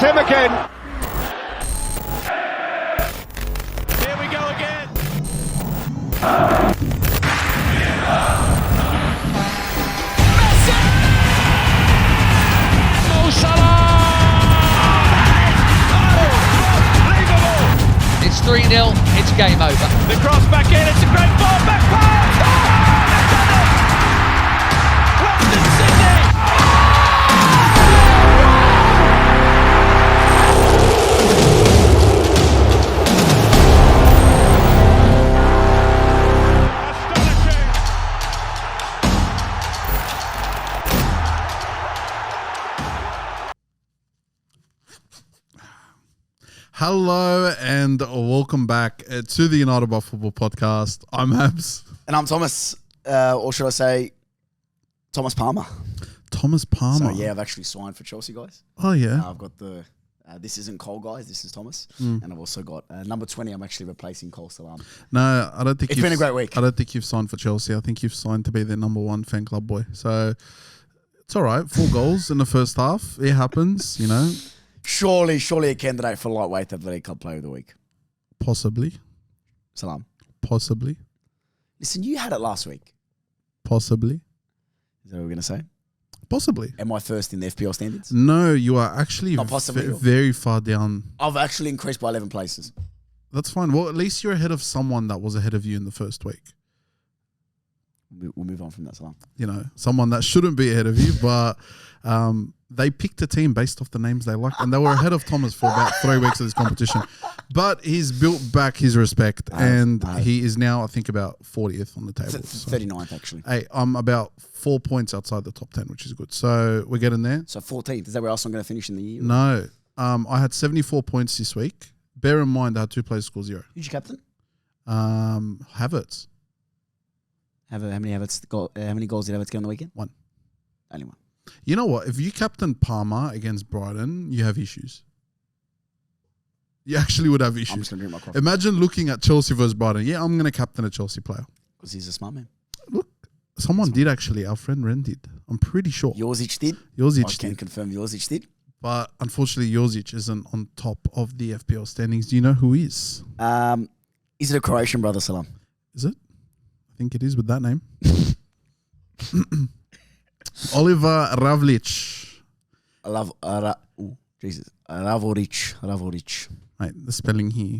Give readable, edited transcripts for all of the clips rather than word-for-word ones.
him again. Here we go again. Messi! Mo Salah! Unbelievable! It's 3-0, it's game over. The cross back in, it's a great ball, back pass! Oh, they've done it! Western Sydney! Hello and welcome back to the United by Football podcast. I'm Abz. And I'm Thomas, or should I say, Thomas Palmer. Thomas Palmer. So, yeah, I've actually signed for Chelsea, guys. Oh, yeah. I've got the, this isn't Cole, guys, this is Thomas. And I've also got number 20, I'm actually replacing Cole Salam. No, I don't think It's been a great week. I don't think you've signed for Chelsea. I think you've signed to be their number one fan club boy. So, it's all right. 4 goals in the first half. It happens, you know. Surely a candidate for lightweight Athletic Club Player of the Week. Possibly. Salam. Possibly. Listen, you had it last week. Possibly. Is that what we're going to say? Possibly. Am I first in the FPL standards? No, you are actually Not possibly. very far down. I've actually increased by 11 places. That's fine. Well, at least you're ahead of someone that was ahead of you in the first week. We'll move on from that, Salam. You know, someone that shouldn't be ahead of you, but they picked a team based off the names they liked, and they were ahead of Thomas for about 3 weeks of this competition. But he's built back his respect, and he is now, I think, about 40th on the table. 39th, actually. Hey, I'm about 4 points outside the top 10, which is good. So we're getting there. So 14th. Is that where else I'm going to finish in the year? No. I had 74 points this week. Bear in mind, I had 2 players score 0. Who's your captain? Havertz. How many goals did Havertz get on the weekend? 1. Only 1. You know what? If you captain Palmer against Brighton, you have issues. You actually would have issues. I'm just going to drink my coffee. Imagine looking at Chelsea versus Brighton. Yeah, I'm going to captain a Chelsea player. Because he's a smart man. Look, someone did actually. Our friend Ren did. I'm pretty sure. Yorzic did? Yorzic I can did. confirm Yorzic did. But unfortunately, Yorzic isn't on top of the FPL standings. Do you know who is? Is it a Croatian brother, Salam? Is it? I think it is with that name. Oliver Ravlic. Ravoric. Mate, the spelling here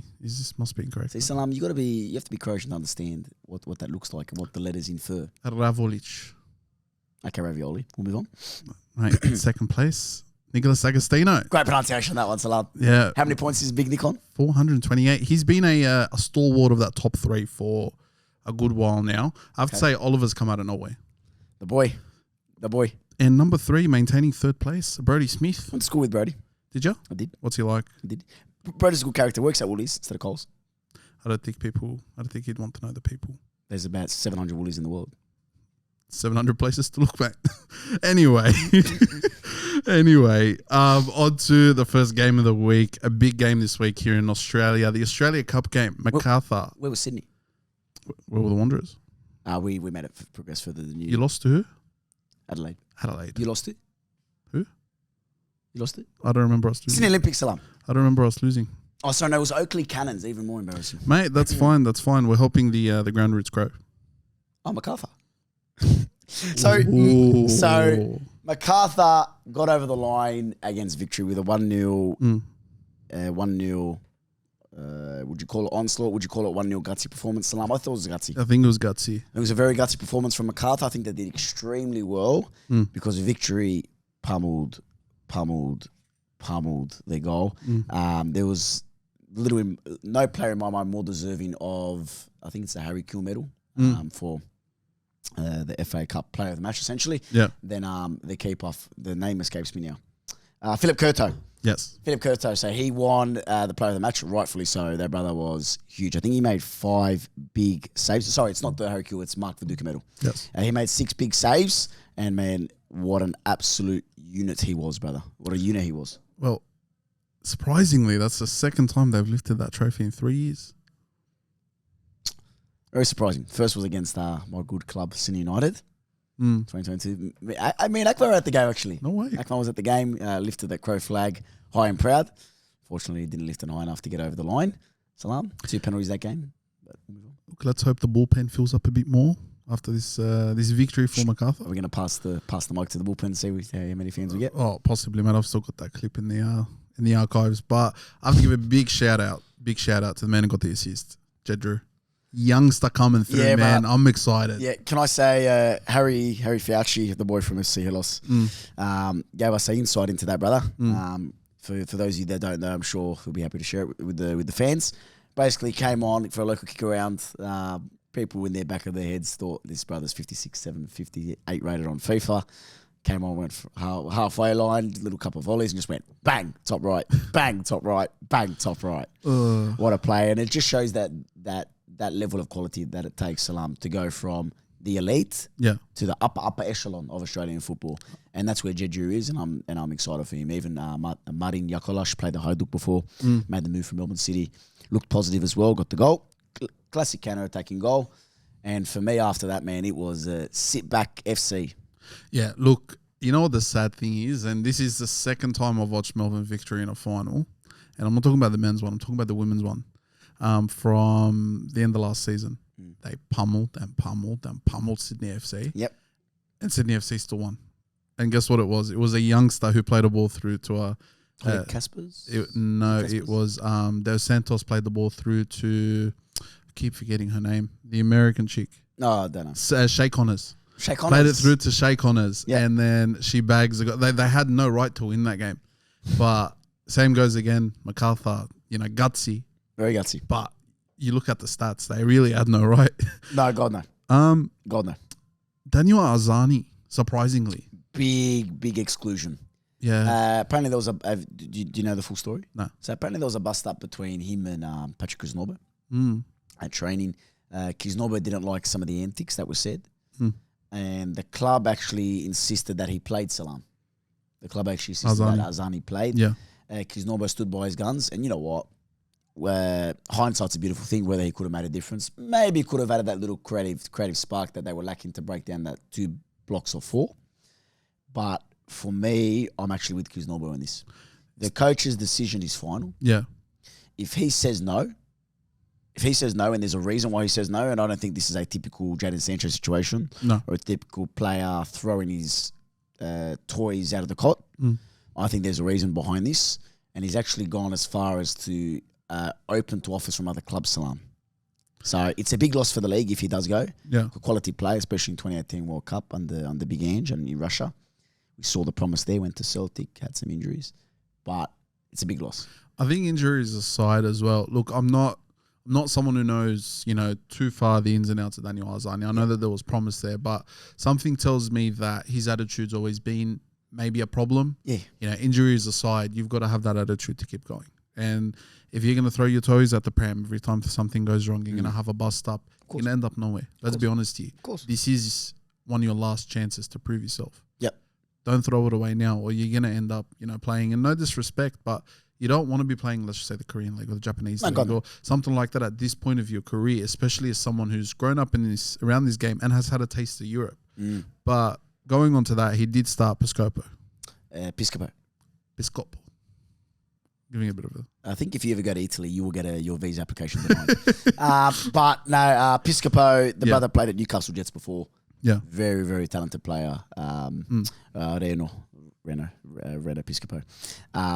must be incorrect. See, Salam, you have to be Croatian to understand what that looks like and what the letters infer. Ravolic. Okay, ravioli. We'll move on. Mate, second place, Nicolas Agostino. Great pronunciation on that one, Salam. Yeah. How many points is Big Nick on? 428. He's been a stalwart of that top 3 for a good while now. I have to say Oliver's come out of nowhere. The boy. And number 3, maintaining 3rd place, Brody Smith. Went to school with Brody. Did you? I did. What's he like? I did. Brody's a good character. Works at Woolies instead of Coles. I don't think he'd want to know the people. There's about 700 Woolies in the world. 700 places to look back. Anyway, on to the first game of the week. A big game this week here in Australia. The Australia Cup game. Macarthur. Where was Sydney? Where were the Wanderers? We made it progress further than you. You lost to who? Adelaide. Adelaide. You lost it? Who? You lost it? I don't remember us losing. Sydney Olympics, Salam. I don't remember us losing. Oh, sorry, no, it was Oakley Cannons. Even more embarrassing. Mate, that's fine. That's fine. We're helping the ground roots grow. Oh, Macarthur. So Macarthur got over the line against Victory with a 1-0, 1-0. Would you call it onslaught? Would you call it 1-0 gutsy performance, Salam? I thought it was gutsy. I think it was gutsy. It was a very gutsy performance from Macarthur. I think they did extremely well because Victory pummeled their goal. There was literally no player in my mind more deserving of, I think it's the Harry Kill medal for the FA Cup Player of the Match, essentially. Yeah. Then the keeper, the name escapes me now. Philip Curto. Yes. Philip Curto. So he won the Player of the Match, rightfully so. Their brother was huge. I think he made 5 big saves. Sorry, it's not the Harry Kill, it's Mark Viduka medal. Yes. He made 6 big saves, and man, what an absolute unit he was, brother. What a unit he was. Well, surprisingly, that's the second time they've lifted that trophy in 3 years. Very surprising. First was against my good club, Sydney United, 2022. I mean, Akbar were at the game, actually. No way. Akbar was at the game, lifted that crow flag. high and proud. Fortunately, he didn't lift it high enough to get over the line. Salam. 2 penalties that game. But Look, let's hope the bullpen fills up a bit more after this victory for Macarthur. are we going to pass the mic to the bullpen and see how many fans we get? Oh, possibly, man. I've still got that clip in the archives. But I have to give a big shout out to the man who got the assist, Jedru. Youngster coming through, Yeah, man. but- I'm excited. Yeah, can I say Harry Fauci, the boy from FC Hellas, gave us an insight into that, brother. For those of you that don't know, I'm sure he'll be happy to share it with the fans. Basically, came on for a local kick around. People in their back of their heads thought this brother's 56, 7, 58 rated on FIFA. Came on, went for halfway line, little couple of volleys, and just went bang, top right, bang, top right, bang, top right. What a play! And it just shows that level of quality that it takes, Salam, to go from the elite to the upper echelon of Australian football, and that's where Jedru is, and I'm excited for him. Even Martin Jakolash played the Hajduk before, made the move from Melbourne City, looked positive as well, got the goal, classic counter-attacking goal, and for me after that, man, it was sit back FC. Yeah, look, you know what the sad thing is, and this is the second time I've watched Melbourne Victory in a final, and I'm not talking about the men's one, I'm talking about the women's one. From the end of last season, they pummeled Sydney FC. Yep. And Sydney FC still won. And guess what it was? It was a youngster who played a ball through to a... Caspers? It was Dos Santos played the ball through to... I keep forgetting her name. The American chick. No, I don't know. Shay Connors. Shay Connors. Played it through to Shay Connors. Yeah. And then she bags... They had no right to win that game. But same goes again. Macarthur, gutsy. Very gutsy. But you look at the stats, they really had no right. No, God no. God no. Daniel Arzani, surprisingly. Big exclusion. Yeah. Apparently there was do you know the full story? No. So apparently there was a bust up between him and Patrick Kisnorbo at training. Kisnorbo didn't like some of the antics that were said. And the club actually insisted that he played Salam. The club actually insisted that Arzani played. Yeah. Kisnorbo stood by his guns. And you know what? Where hindsight's a beautiful thing, whether he could have made a difference. Maybe he could have added that little creative spark that they were lacking to break down that 2 blocks or 4. But for me, I'm actually with Kisnorbo on this. The coach's decision is final. Yeah. If he says no, and there's a reason why he says no, and I don't think this is a typical Jadon Sancho situation or a typical player throwing his toys out of the cot. I think there's a reason behind this, and he's actually gone as far as to open to offers from other clubs, Salam. So it's a big loss for the league if he does go. Yeah. A quality player, especially in 2018 World Cup under Big Ange and in Russia. We saw the promise there, went to Celtic, had some injuries. But it's a big loss. I think injuries aside as well. Look, I'm not someone who knows, too far the ins and outs of Daniel Arzani. I know that there was promise there, but something tells me that his attitude's always been maybe a problem. Yeah. Injuries aside, you've got to have that attitude to keep going. And if you're going to throw your toes at the pram every time something goes wrong, you're going to have a bust up. You're going to end up nowhere. Let's be honest here. Of course. This is one of your last chances to prove yourself. Yep. Don't throw it away now, or you're going to end up, playing. And no disrespect, but you don't want to be playing, let's just say, the Korean league or the Japanese league or something like that at this point of your career, especially as someone who's grown up around this game and has had a taste of Europe. But going on to that, he did start Piscopo. Piscopo. Giving a bit of a... I think if you ever go to Italy, you will get your visa application denied. But no, Piscopo, the brother played at Newcastle Jets before. Yeah. Very, very talented player. Reno Piscopo.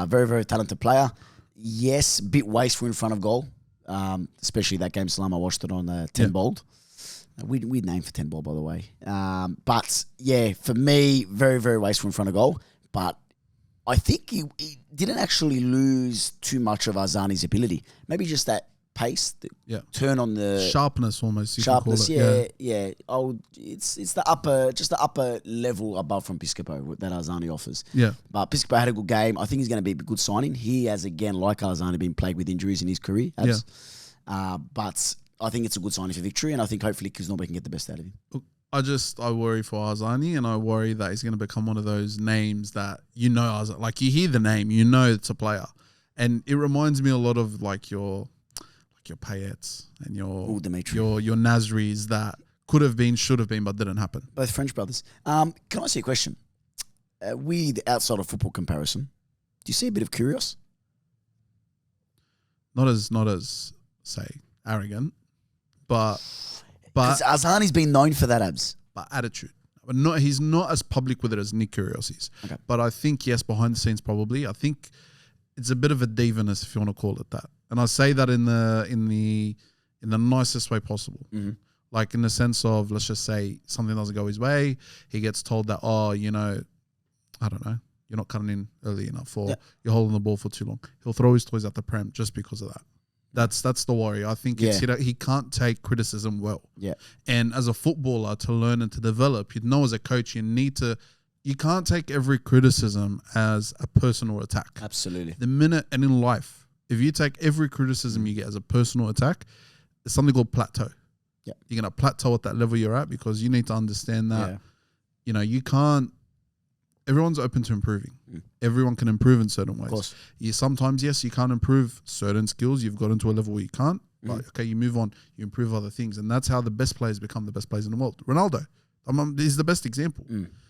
Very, very talented player. Yes, bit wasteful in front of goal. Especially that game, Salam, I watched it on 10 Bold. Weird name for 10 Ball, by the way. But yeah, for me, very, very wasteful in front of goal. But I think he didn't actually lose too much of Arzani's ability. Maybe just that pace, the turn on the sharpness almost. Sharpness, yeah. Oh, it's the upper level above from Piscopo that Arzani offers. Yeah. But Piscopo had a good game. I think he's going to be a good signing. He has, again, like Arzani, been plagued with injuries in his career. But I think it's a good signing for Victory, and I think hopefully Kisnorbo can get the best out of him. Look, I worry for Arzani, and I worry that he's going to become one of those names that Arzani, like you hear the name, it's a player, and it reminds me a lot of like your Payets and your Nasris that could have been, should have been, but didn't happen. Both French brothers. Can I ask you a question? Outside of football comparison, Do you see a bit of curious? Not as say arrogant, but Because Azani's been known for that, Abs. but attitude. But he's not as public with it as Nick Kyrgios is. Okay. But I think yes, behind the scenes probably. I think it's a bit of a divaness, if you want to call it that. And I say that in the nicest way possible. Mm-hmm. Like in the sense of, let's just say something doesn't go his way, he gets told that, I don't know, you're not cutting in early enough, or you're holding the ball for too long. He'll throw his toys at the prem just because of that. That's the worry. I think it's, he can't take criticism well. Yeah. And as a footballer, to learn and to develop, as a coach, you can't take every criticism as a personal attack. Absolutely. The minute, and in life, if you take every criticism you get as a personal attack, it's something called plateau. Yeah. You're going to plateau at that level you're at, because you need to understand that, you can't, everyone's open to improving. Everyone can improve in certain ways. Of course. Sometimes, yes, you can't improve certain skills. You've got into a level where you can't. But, okay, you move on. You improve other things. And that's how the best players become the best players in the world. Ronaldo, he's the best example.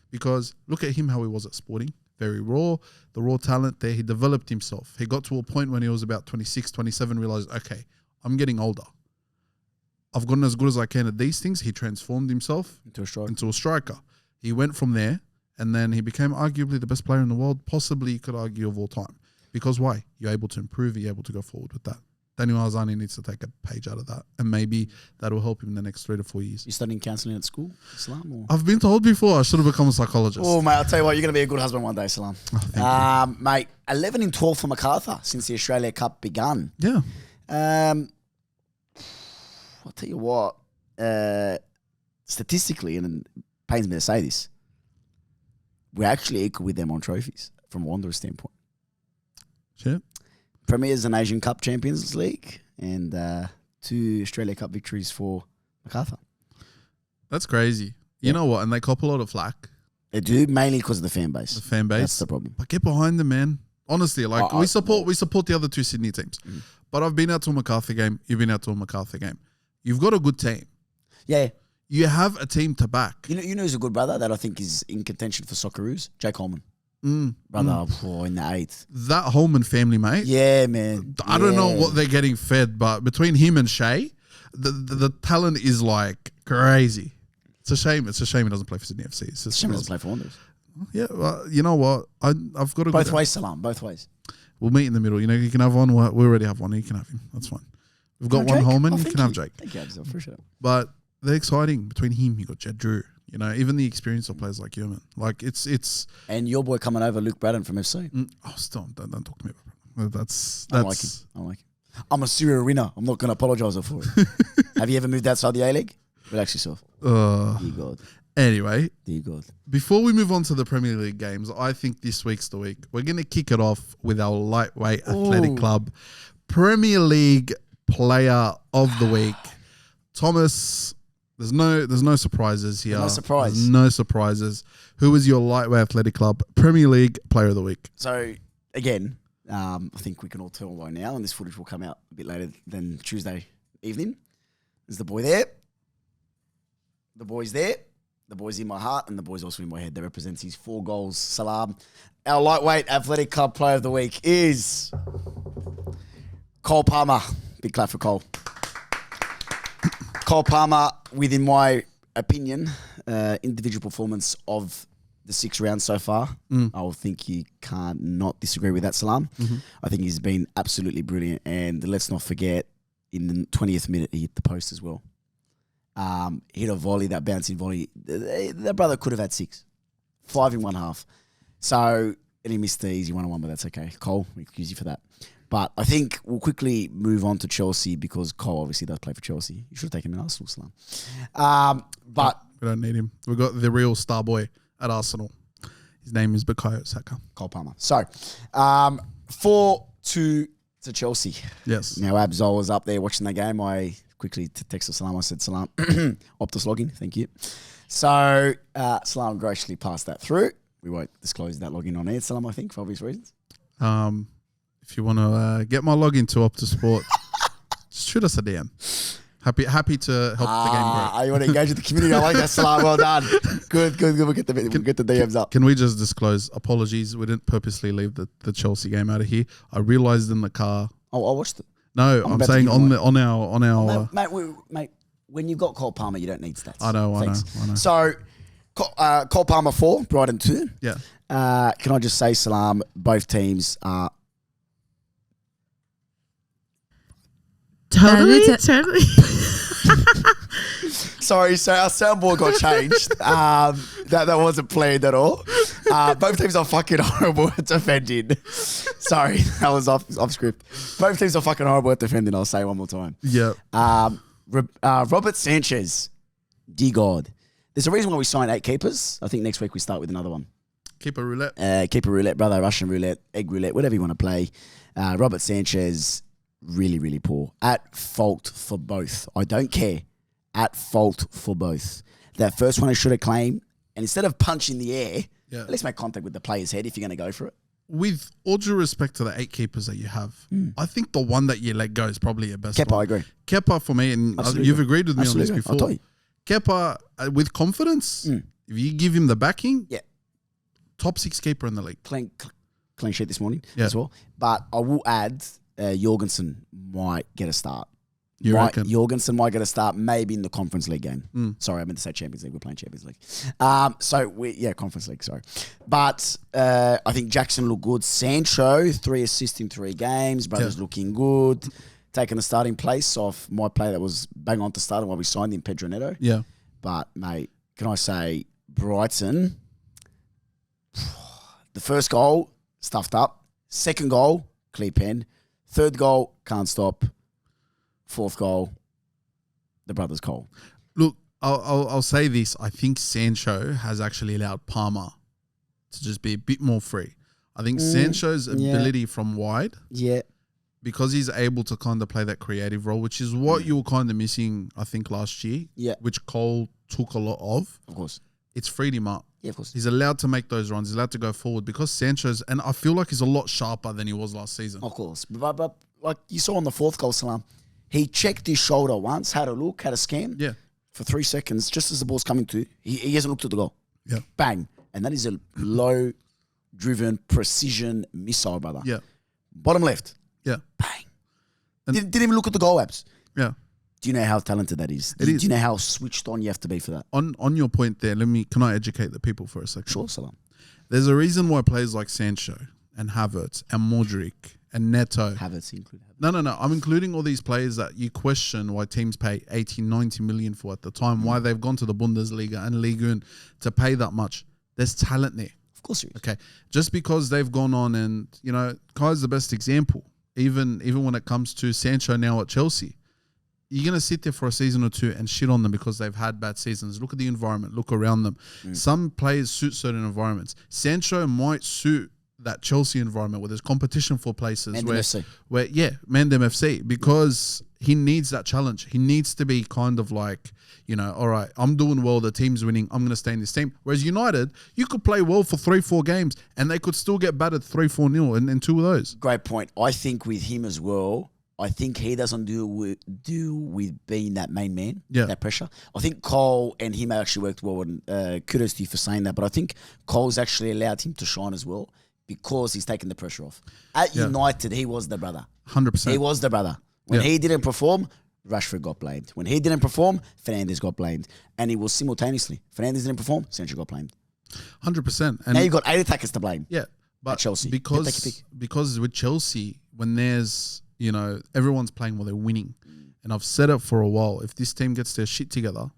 Because look at him, how he was at Sporting. Very raw. The raw talent there. He developed himself. He got to a point when he was about 26, 27, realized, okay, I'm getting older. I've gotten as good as I can at these things. He transformed himself into a striker. He went from there. And then he became arguably the best player in the world, possibly you could argue of all time. Because why? You're able to improve, you're able to go forward with that. Daniel Arzani needs to take a page out of that. And maybe that will help him in the next 3 to 4 years. You studying counselling at school, Salam? Or? I've been told before I should have become a psychologist. Oh, mate, I'll tell you what, you're going to be a good husband one day, Salam. Oh, mate, 11 and 12 for Macarthur since the Australia Cup begun. Yeah. I'll tell you what, statistically, and it pains me to say this, we're actually equal with them on trophies from a Wanderers standpoint. Sure. Premiers and Asian Cup Champions League, and 2 Australia Cup victories for Macarthur. That's crazy. You know what? And they cop a lot of flack. They do, mainly because of the fan base. The fan base. That's the problem. But get behind them, man. Honestly, we support the other 2 Sydney teams. But I've been out to a Macarthur game. You've been out to a Macarthur game. You've got a good team. Yeah. You have a team to back. You know who's a good brother that I think is in contention for Socceroos? Jake Holman. Brother, in the 8th. That Holman family, mate. Yeah, man. I don't know what they're getting fed, but between him and Shay, the talent is like crazy. It's a shame. It's a shame he doesn't play for Sydney FC. It's just Shame he doesn't play for Wanderers. Yeah, well, you know what? I've got to both ways, Salam. Both ways. We'll meet in the middle. You can have one. We already have one. You can have him. That's fine. We've got one Holman. You can have Jake. Thank you, Abz. I appreciate it. But they're exciting. Between him, you got Jed Drew. Even the experience of players like you, man. Like it's. And your boy coming over, Luke Braddon from FC. Stop! Don't talk to me about that. That's. I like him. I'm a serial winner. I'm not going to apologise for it. Have you ever moved outside the A-League? Relax yourself. Dear God. Anyway, dear God. Before we move on to the Premier League games, I think this week's the week. We're going to kick it off with our lightweight athletic club Premier League Player of the Week, Thomas. There's no surprises here. There's no surprises. Who is your lightweight athletic club Premier League Player of the Week? So again, I think we can all tell by now, and this footage will come out a bit later than Tuesday evening. There's the boy there. The boy's there. The boy's in my heart, and the boy's also in my head. That represents his 4 goals. Salam. Our lightweight athletic club Player of the Week is Cole Palmer. Big clap for Cole. Cole Palmer, within my opinion, individual performance of the 6 rounds so far. I think you can't not disagree with that, Salam. I think he's been absolutely brilliant. And let's not forget, in the 20th minute, he hit the post as well. Hit a volley, that bouncing volley. That brother could have had 6. 5 in one half. So, and he missed the easy 1-on-1, but that's okay. Cole, we excuse you for that. But I think we'll quickly move on to Chelsea because Cole obviously does play for Chelsea. You should have taken him in Arsenal, Salam. But we don't need him. We've got the real star boy at Arsenal. His name is Bukayo Saka. Cole Palmer. So, 4-2 to Chelsea. Yes. Now, Abz, I was up there watching the game. I quickly texted Salam. I said, Salam, Optus login. Thank you. So, Salam graciously passed that through. We won't disclose that login on air, Salam, I think, for obvious reasons. If you want to get my login to Optus Sport, just shoot us a DM. Happy to help the game grow. You want to engage with the community? I like that, Salah. Well done. Good. We'll get the DMs up. Can we just disclose? Apologies, we didn't purposely leave the Chelsea game out of here. I realised in the car. Oh, I watched it. No, I'm saying on our. Mate, when you've got Cole Palmer, you don't need stats. I know. So, Cole Palmer 4, Brighton 2. Yeah. Can I just say, Salam, both teams are. Totally. Sorry, so our soundboard got changed. That wasn't planned at all. Both teams are fucking horrible at defending. Sorry, that was off script. Both teams are fucking horrible at defending. I'll say it one more time. Yeah. Robert Sanchez, dear God. There's a reason why we signed 8 keepers. I think next week we start with another one. Keeper roulette. Keeper roulette, brother, Russian roulette, egg roulette, whatever you want to play. Robert Sanchez, really, really poor. At fault for both. I don't care. At fault for both. That first one I should have claimed. And instead of punching the air, let's make contact with the player's head if you're going to go for it. With all due respect to the 8 keepers that you have, I think the one that you let go is probably your best Kepa, one. I agree. Kepa for me, and you've agreed with me on this before. I'll tell you. Kepa, with confidence, if you give him the backing, top 6 keeper in the league. Clean sheet this morning as well. But I will add, Jorgensen might get a start. You reckon? Jorgensen might get a start maybe in the Conference League game. Sorry, I meant to say Champions League. We're playing Champions League. Conference League, sorry. But I think Jackson looked good. Sancho, 3 assists in 3 games. Brother's looking good. Taking the starting place off my player that was bang on to start while we signed him, Pedro Neto. Yeah. But, mate, can I say Brighton, the first goal, stuffed up. Second goal, clear pen. Third goal, can't stop. Fourth goal, the brothers' goal. Look, I'll say this. I think Sancho has actually allowed Palmer to just be a bit more free. I think Sancho's ability from wide, because he's able to kind of play that creative role, which is what you were kind of missing, I think, last year, which Cole took a lot of. Of course. It's freed him up. Yeah, of course. He's allowed to make those runs. He's allowed to go forward because Sancho's, and I feel like he's a lot sharper than he was last season. Of course. But like you saw on the fourth goal, Salam, he checked his shoulder once, had a look, had a scan. Yeah. For 3 seconds, just as the ball's coming to, he hasn't looked at the goal. Yeah. Bang. And that is a low-driven precision missile, brother. Yeah. Bottom left. Yeah. Bang. Didn't even look at the goal, Abz. Yeah. Do you know how talented that is? Do you know how switched on you have to be for that? On your point there, can I educate the people for a second? Sure, Salam. There's a reason why players like Sancho and Havertz and Modric and Neto. Havertz included. No. I'm including all these players that you question why teams pay 80, 90 million for at the time, why they've gone to the Bundesliga and Liga 1 to pay that much. There's talent there. Of course there is. Okay. Just because they've gone on and, Kai's the best example. Even when it comes to Sancho now at Chelsea. You're going to sit there for a season or two and shit on them because they've had bad seasons. Look at the environment. Look around them. Some players suit certain environments. Sancho might suit that Chelsea environment where there's competition for places. Mandem FC. Mandem FC, because he needs that challenge. He needs to be kind of like, all right, I'm doing well, the team's winning, I'm going to stay in this team. Whereas United, you could play well for 3-4 games and they could still get battered 3-4-0 in 2 of those. Great point. I think with him as well, I think he doesn't deal with being that main man, that pressure. I think Cole and him actually worked well, and kudos to you for saying that. But I think Cole's actually allowed him to shine as well because he's taken the pressure off. At United, he was the brother. 100%. He was the brother. When he didn't perform, Rashford got blamed. When he didn't perform, Fernandes got blamed. And it was simultaneously. Fernandes didn't perform, Sancho got blamed. 100%. And now you've got 8 attackers to blame. Yeah. But at Chelsea. Because with Chelsea, when there's, everyone's playing while they're winning. And I've said it for a while. If this team gets their shit together,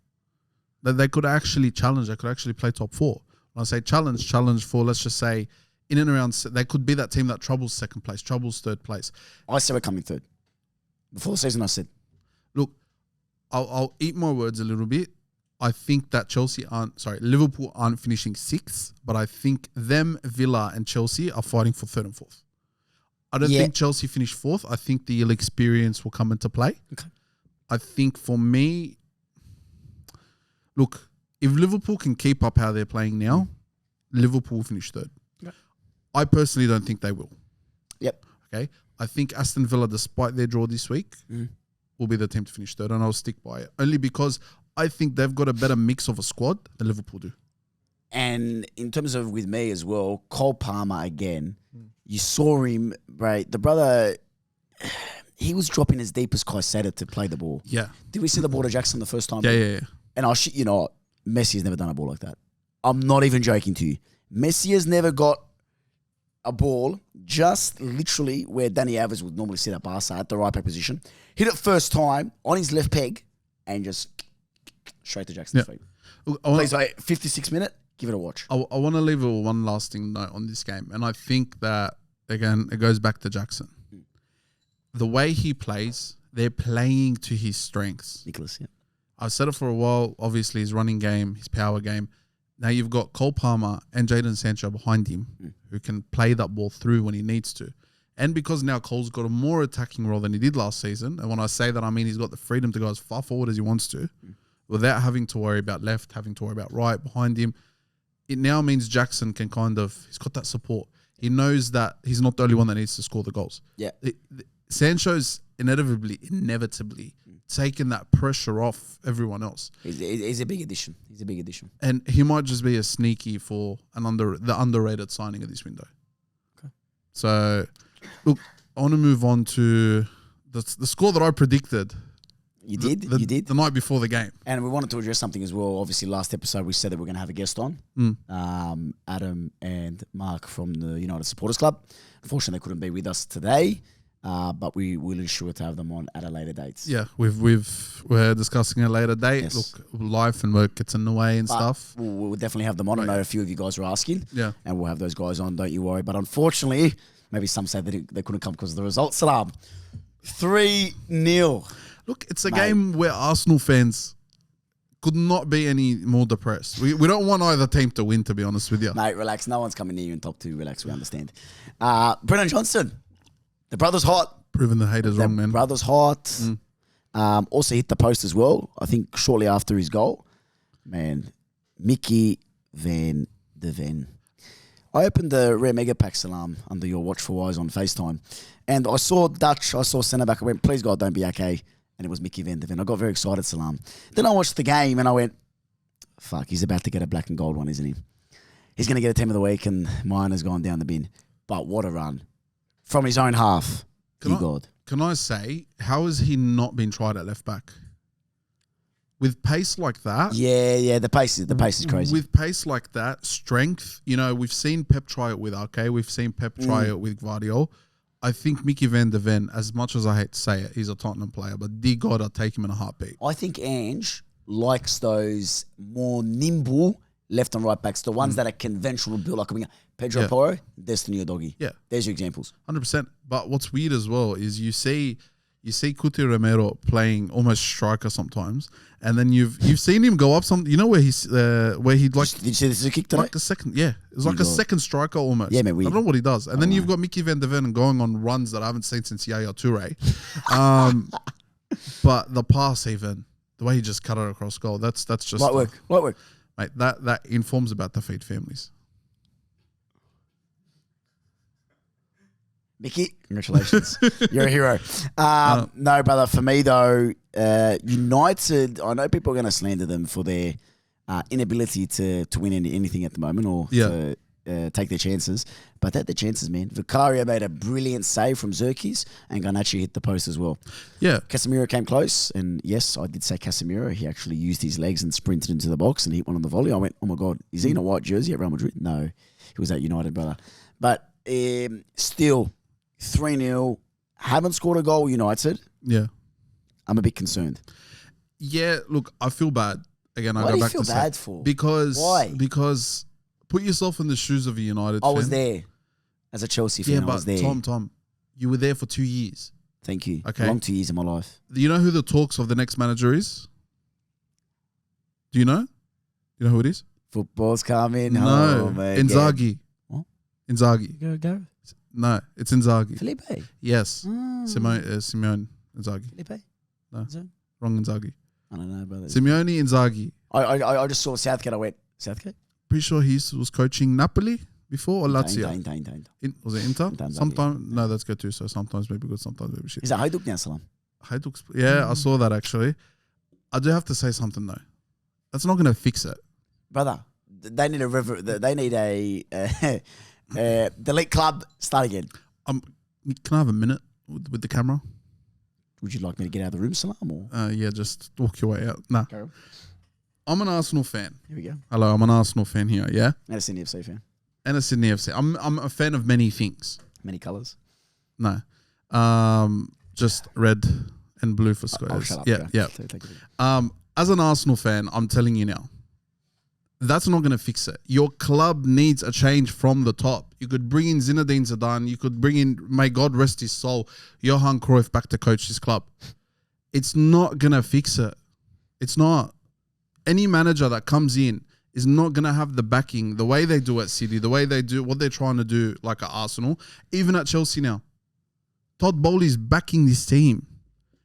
that they could actually challenge. They could actually play top 4. When I say challenge for, let's just say, in and around, they could be that team that troubles second place, troubles third place. I said we're coming third. Before the season, I said, look, I'll eat my words a little bit. I think that Liverpool aren't finishing 6th, but I think them, Villa and Chelsea are fighting for 3rd and 4th. I don't think Chelsea finish 4th. I think the experience will come into play. Okay. I think for me, look, if Liverpool can keep up how they're playing now, Liverpool will finish 3rd. Okay. I personally don't think they will. Yep. Okay. I think Aston Villa, despite their draw this week, will be the team to finish third, and I'll stick by it. Only because I think they've got a better mix of a squad than Liverpool do. And in terms of with me as well, Cole Palmer again, you saw him, right? The brother, he was dropping as deep as Caicedo to play the ball. Yeah. Did we see the ball to Jackson the first time? Yeah. And I'll shit you not, Messi has never done a ball like that. I'm not even joking to you. Messi has never got a ball just literally where Danny Alves would normally sit at Barca at the right back position. Hit it first time on his left peg and just straight to Jackson's feet. Please, 56 minute, give it a watch. I want to leave one lasting note on this game. And I think that, again, it goes back to Jackson. The way he plays, they're playing to his strengths. Nicholas, yeah. I've said it for a while. Obviously, his running game, his power game. Now you've got Cole Palmer and Jadon Sancho behind him who can play that ball through when he needs to. And because now Cole's got a more attacking role than he did last season, and when I say that, I mean he's got the freedom to go as far forward as he wants to without having to worry about left, having to worry about right behind him. It now means Jackson can he's got that support. He knows that he's not the only one that needs to score the goals. Yeah. Sancho's inevitably taking that pressure off everyone else. He's a big addition. And he might just be a sneaky for the underrated signing of this window. Okay. So, look, I want to move on to the score that I predicted. You did? The night before the game. And we wanted to address something as well. Obviously, last episode we said that we're going to have a guest on. Adam and Mark from the United Supporters Club. Unfortunately, they couldn't be with us today. But we will ensure to have them on at a later date. Yeah, we're discussing a later date. Yes. Look, life and work gets in the way and stuff. We'll definitely have them on. I know a few of you guys are asking. Yeah. And we'll have those guys on, don't you worry. But unfortunately, maybe some say they couldn't come because of the results. Salam. 3-0. Look, it's a game where Arsenal fans could not be any more depressed. We don't want either team to win, to be honest with you. Mate, relax. No one's coming near you in top two. Relax, we understand. Brennan Johnson. The brother's hot. Proving the haters wrong, man. Brother's hot. Also hit the post as well, I think shortly after his goal. Man, Mickey Van de Ven. I opened the Rare Mega Pack Salam under your watchful eyes on FaceTime. And I saw Dutch, I saw centre back. I went, please God, don't be okay. And it was Mickey Van de Ven. I got very excited, Salam. Then I watched the game and I went, fuck, he's about to get a black and gold one, isn't he? He's going to get a team of the week and mine has gone down the bin. But what a run. From his own half. Can I say, how has he not been tried at left back? With pace like that. Yeah, the pace is crazy. With pace like that, strength, we've seen Pep try it with Arke. We've seen Pep try it with Guardiola. I think Mickey Van de Ven, as much as I hate to say it, he's a Tottenham player, but dear God, I'd take him in a heartbeat. I think Ange likes those more nimble left and right backs, the ones that are conventional build, like Pedro Porro, Destiny or Doggy. Yeah. There's your examples. 100%. But what's weird as well is you see Cuti Romero playing almost striker sometimes, and then you've seen him go up where he like. Did you see this is a kick today? Like a second, yeah. It was like a second striker almost. Yeah, man. I don't know what he does. And then you've got Mickey Van de Ven going on runs that I haven't seen since Yaya Toure. But the pass even, the way he just cut it across goal, that's just light work. Mate, that informs about the feed families. Mickey, congratulations. You're a hero. No, brother, for me though, United, I know people are going to slander them for their inability to win anything at the moment or to take their chances. But they're the chances, man. Vicario made a brilliant save from Zerkis and Garnacho hit the post as well. Yeah. Casemiro came close. And yes, I did say Casemiro. He actually used his legs and sprinted into the box and hit one on the volley. I went, oh my God, is he in a white jersey at Real Madrid? No, he was at United, brother. But still, 3-0. Haven't scored a goal, United. Yeah. I'm a bit concerned. Yeah, look, I feel bad. Again, What do you feel bad for? Why? Because put yourself in the shoes of a United fan. I was there. As a Chelsea fan, I was there. Tom, you were there for 2 years. Thank you. Okay. Long 2 years of my life. Do you know who the talks of the next manager is? Do you know? Do you know who it is? Football's coming. No. Home again. Inzaghi. What? Inzaghi. Go. No, it's Inzaghi. Felipe. Yes. Simeone Inzaghi. Felipe. No. Wrong Inzaghi. I don't know, brother. Simeone Inzaghi. I just saw Southgate. I went, Southgate? Pretty sure he was coaching Napoli before or Lazio. Inter. Was it Inter? Inter, Sometimes, no, that's good too. So sometimes maybe good, sometimes maybe shit. Is that Hajduk now, Salam? Yeah, I saw that actually. I do have to say something though. That's not going to fix it. Brother, they need a delete club, start again. Can I have a minute with the camera? Would you like me to get out of the room, Salam? Or? Yeah, just walk your way out. Nah. Carry on. I'm an Arsenal fan. Here we go. Hello, I'm an Arsenal fan here, yeah? And a Sydney FC fan. And a Sydney FC. I'm a fan of many things. Many colours. No. Just red and blue for squares. Oh, shut up. Yeah, yeah. Take it. As an Arsenal fan, I'm telling you now, that's not going to fix it. Your club needs a change from the top. You could bring in Zinedine Zidane. You could bring in, may God rest his soul, Johan Cruyff back to coach his club. It's not going to fix it. It's not. Any manager that comes in is not going to have the backing, the way they do at City, the way they do what they're trying to do like at Arsenal, even at Chelsea now. Todd Bowley's backing this team.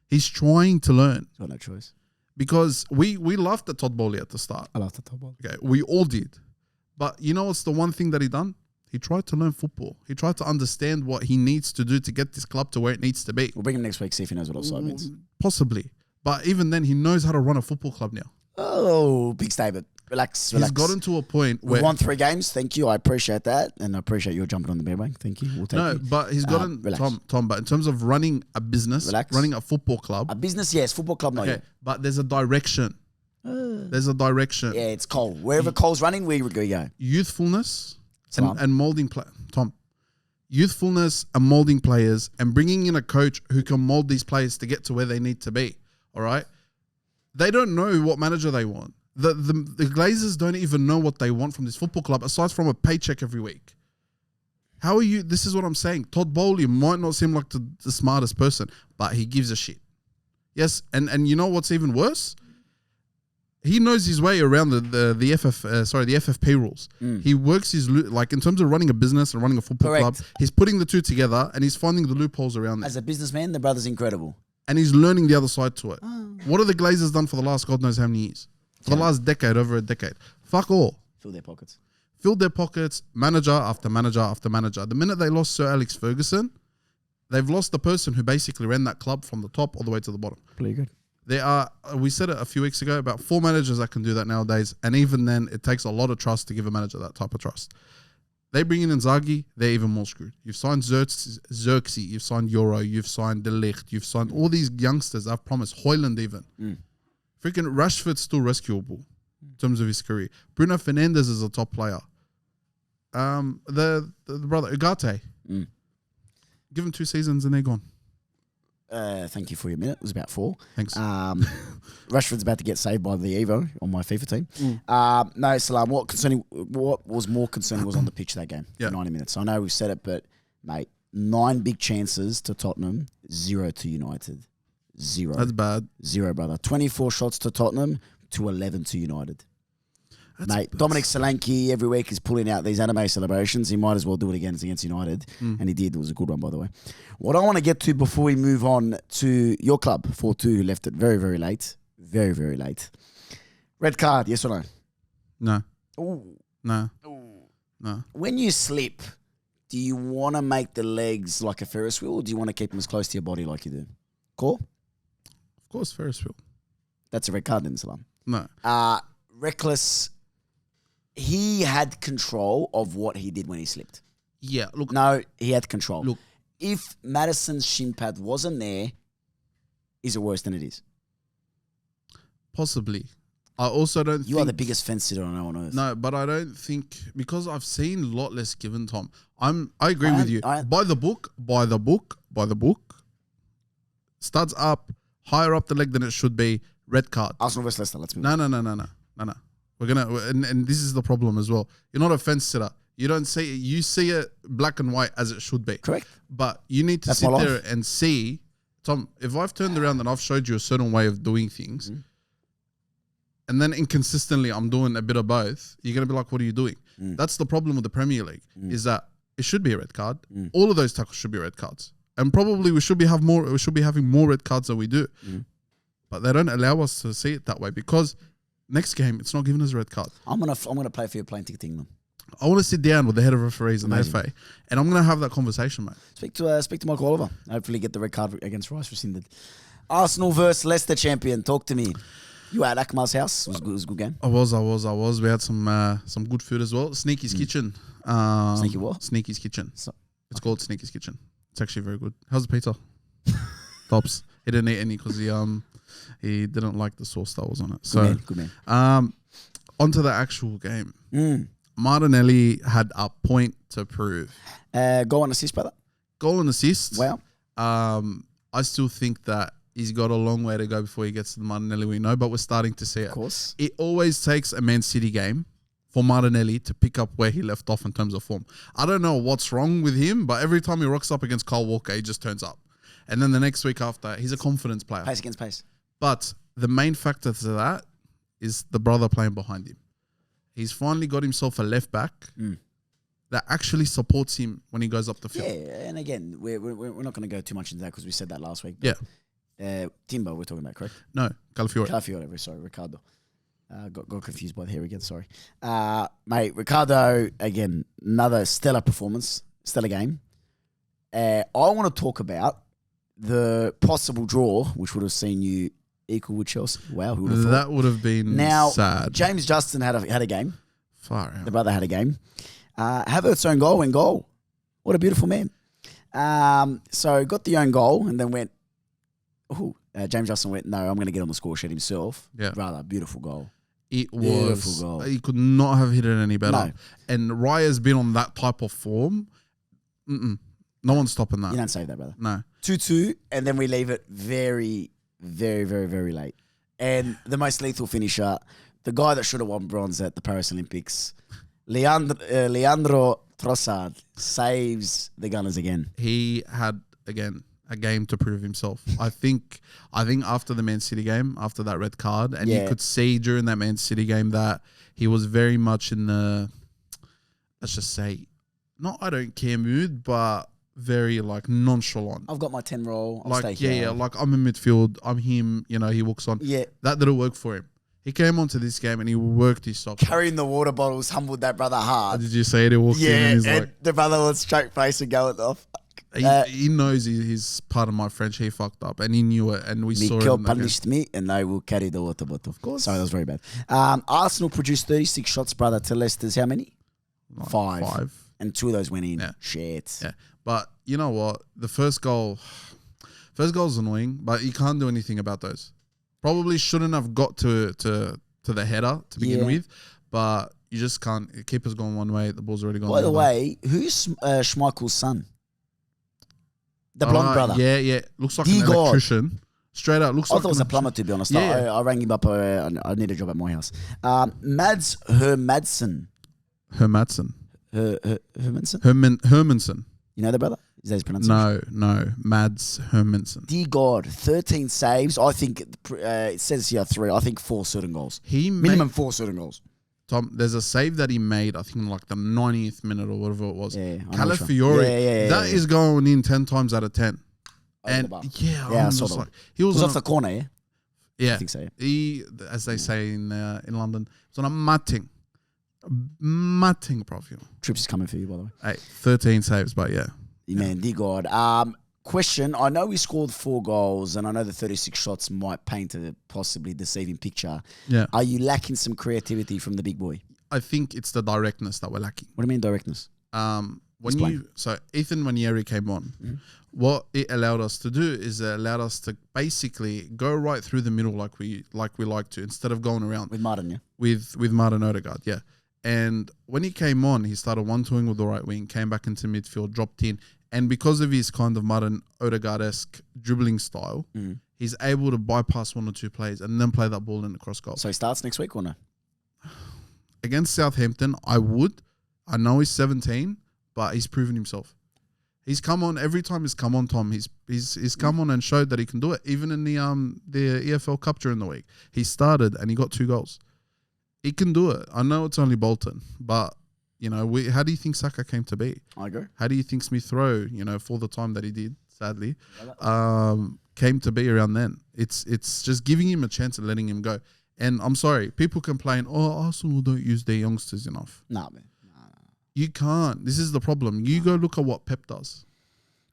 He's trying to learn. Got no choice. Because we laughed at Todd Bowley at the start. I love the Todd Bowley. Okay, we all did. But you know what's the one thing that he done? He tried to learn football. He tried to understand what he needs to do to get this club to where it needs to be. We'll bring him next week, see if he knows what offside means. Possibly. But even then, he knows how to run a football club now. Oh, big statement. Relax. He's gotten to a point where... We've won 3 games. Thank you. I appreciate that. And I appreciate you jumping on the bandwagon. Thank you. We'll take No, you. but he's gotten... Tom, but in terms of running a business, running a football club... A business, yes. Football club, not yet. But there's a direction. There's a direction. Yeah, it's Cole. Wherever Cole's running, we would go. Youthfulness and molding... Tom. Youthfulness and molding players and bringing in a coach who can mold these players to get to where they need to be. All right? They don't know what manager they want. The Glazers don't even know what they want from this football club aside from a paycheck every week. How are you? This is what I'm saying. Todd Bowley might not seem like the smartest person, but he gives a shit. Yes, and you know what's even worse? He knows his way around the FFP rules. He works his like in terms of running a business and running a football club. He's putting the two together and he's finding the loopholes around it. As a businessman, the brother's incredible. And he's learning the other side to it. What have the Glazers done for the last God knows how many years? For the last decade, over a decade. Fuck all. Fill their pockets. Filled their pockets, manager after manager after manager. The minute they lost Sir Alex Ferguson, they've lost the person who basically ran that club from the top all the way to the bottom. Pretty good. There are, we said it a few weeks ago, about 4 managers that can do that nowadays. And even then, it takes a lot of trust to give a manager that type of trust. They bring in Inzaghi, they're even more screwed. You've signed Xerxes, you've signed Euro, you've signed De Ligt, you've signed all these youngsters. I've promised Hoyland even. Freaking Rashford's still rescuable in terms of his career. Bruno Fernandes is a top player. The brother Ugarte. Give him 2 seasons and they're gone. Thank you for your minute. It was about 4. Thanks. Rashford's about to get saved by the Evo on my FIFA team. No, Salam, what was more concerning was on the pitch that game for 90 minutes. I know we've said it, but, mate, 9 big chances to Tottenham, 0 to United. 0. That's bad. 0, brother. 24 shots to Tottenham to 11 to United. Mate, Dominic Solanke every week is pulling out these anime celebrations. He might as well do it again against United. And he did. It was a good one, by the way. What I want to get to before we move on to your club, 4-2, who left it very, very late. Very, very late. Red card, yes or no? No. Ooh. No. Ooh. No. When you slip, do you want to make the legs like a Ferris wheel or do you want to keep them as close to your body like you do? Call? Of course, Ferris wheel. That's a red card then, Salam. No. Reckless. He had control of what he did when he slipped. Yeah, look. No, he had control. Look. If Madison's shin pad wasn't there, is it worse than it is? Possibly. I also don't think... You are the biggest fence sitter I know on earth. No, but I don't think... Because I've seen a lot less given, Tom. I agree with you. By the book. Studs up, higher up the leg than it should be. Red card. Arsenal vs Leicester, let's move on. No. We're going to... And this is the problem as well. You're not a fence sitter. You don't see it. You see it black and white as it should be. Correct. But you need to sit there and see... Tom, if I've turned around and I've showed you a certain way of doing things... And then inconsistently, I'm doing a bit of both. You're going to be like, what are you doing? That's the problem with the Premier League, is that it should be a red card. All of those tackles should be red cards. And probably we should be having more red cards than we do. But they don't allow us to see it that way because next game, it's not giving us a red card. I'm gonna play for your plane ticket thing, man. I want to sit down with the head of referees and the FA, and I'm going to have that conversation, mate. Speak to Michael Oliver. Hopefully get the red card against Rice rescinded. Arsenal versus Leicester champion. Talk to me. You were at Akmal's house. It was a good game. I was. We had some good food as well. Sneaky's Kitchen. Sneaky what? Sneaky's Kitchen. So- It's called Sneaky's Kitchen. It's actually very good. How's the pizza? Tops. He didn't eat any because he didn't like the sauce that was on it. So, Good man. onto the actual game. Mm. Martinelli had a point to prove. Goal and assist, brother. Goal and assist. Wow. I still think that he's got a long way to go before he gets to the Martinelli we know, but we're starting to see it. Of course. It always takes a Man City game for Martinelli to pick up where he left off in terms of form. I don't know what's wrong with him, but every time he rocks up against Kyle Walker, he just turns up. And then the next week after, he's a confidence player. Pace against pace. But the main factor to that is the brother playing behind him. He's finally got himself a left back that actually supports him when he goes up the field. Yeah, and again, we're not going to go too much into that because we said that last week. Yeah. Timber, we're talking about, correct? No, Calafiore. Calafiore, sorry, Ricardo. Got confused by the hair again, sorry. Mate, Ricardo, again, another stellar performance, stellar game. I want to talk about the possible draw, which would have seen you equal with Chelsea. Wow, who would have thought? That would have been sad. James Justin had a game. Far out. The brother had a game. Havertz's own goal went goal. What a beautiful man. So got the own goal and then went, James Justin went, no, I'm going to get on the score sheet himself. Yeah. Brother, beautiful goal. It Beautiful was. goal. He could not have hit it any better. No. And Raya's been on that type of form. No one's stopping that. You don't save that, brother. No. 2-2, and then we leave it very, very, very, very late. And the most lethal finisher, the guy that should have won bronze at the Paris Olympics, Leandro Trossard, saves the Gunners again. He had, again, a game to prove himself. I think after the Man City game, after that red card, and you could see during that Man City game that he was very much in the, let's just say, not I don't care mood, but very like nonchalant. I've got my 10 roll. I'll Like, stay here. yeah, like I'm in midfield, I'm him, he walks on. Yeah. That didn't work for him. He came onto this game and he worked his socks off. Carrying the water bottles humbled that brother hard. Did you say it? He walked in and he's and like, the brother was straight face and going off. he knows he's part of my French. He fucked up and he knew it, and we saw it. Mikel in that game. punished me and I will carry the water bottle. Of course. Sorry, that was very bad. Arsenal produced 36 shots, brother, to Leicester's how many? Like Five. And 2 of those went in. Yeah. Shit. Yeah, but you know what? The first goal is annoying, but you can't do anything about those. Probably shouldn't have got to the header to begin with, but you just can't. The keeper's gone one way, the ball's already gone. By the other. way, who's Schmeichel's son? The blonde brother. Yeah. Looks like Dear an God. electrician. Straight up, looks I like thought it was a plumber, to be honest. Yeah. I rang him up. I need a job at my house. Mads Hermansen. Hermansen. Hermansen? Hermansen. You know the brother? Is that his pronunciation? No. Mads Hermansen. Dear God, 13 saves. I think it says here 3. I think 4 certain goals. Minimum 4 certain goals. Tom, there's a save that he made, I think, in like the 90th minute or whatever it was. Yeah, Calafiore. That is going in 10 times out of 10. And I I'm saw just that. like, he was It was on off the corner, yeah? yeah. I think so, yeah. He, as they say in London, it's on a matting profile. Trips is coming for you, by the way. Hey, 13 saves, but yeah. Man, dear God. Question, I know we scored 4 goals and I know the 36 shots might paint a possibly deceiving picture. Yeah. Are you lacking some creativity from the big boy? I think it's the directness that we're lacking. What do you mean directness? So Ethan Manieri came on. What it allowed us to do is it allowed us to basically go right through the middle like we like to, instead of going around With Martin, yeah? with Martin Odegaard, yeah. And when he came on, he started 1-2ing with the right wing, came back into midfield, dropped in, and because of his kind of Martin Odegaard-esque dribbling style, he's able to bypass 1 or 2 plays and then play that ball in the cross goal. So he starts next week or no? Against Southampton, I would. I know he's 17, but he's proven himself. He's come on every time he's come on, Tom. He's come on and showed that he can do it. Even in the EFL Cup during the week, he started and he got 2 goals. He can do it. I know it's only Bolton, but how do you think Saka came to be? I agree. How do you think Smith Rowe, for the time that he did, sadly, came to be around then? It's just giving him a chance and letting him go. And I'm sorry, people complain, Arsenal don't use their youngsters enough. Nah, man. You can't. This is the problem. You go look at what Pep does.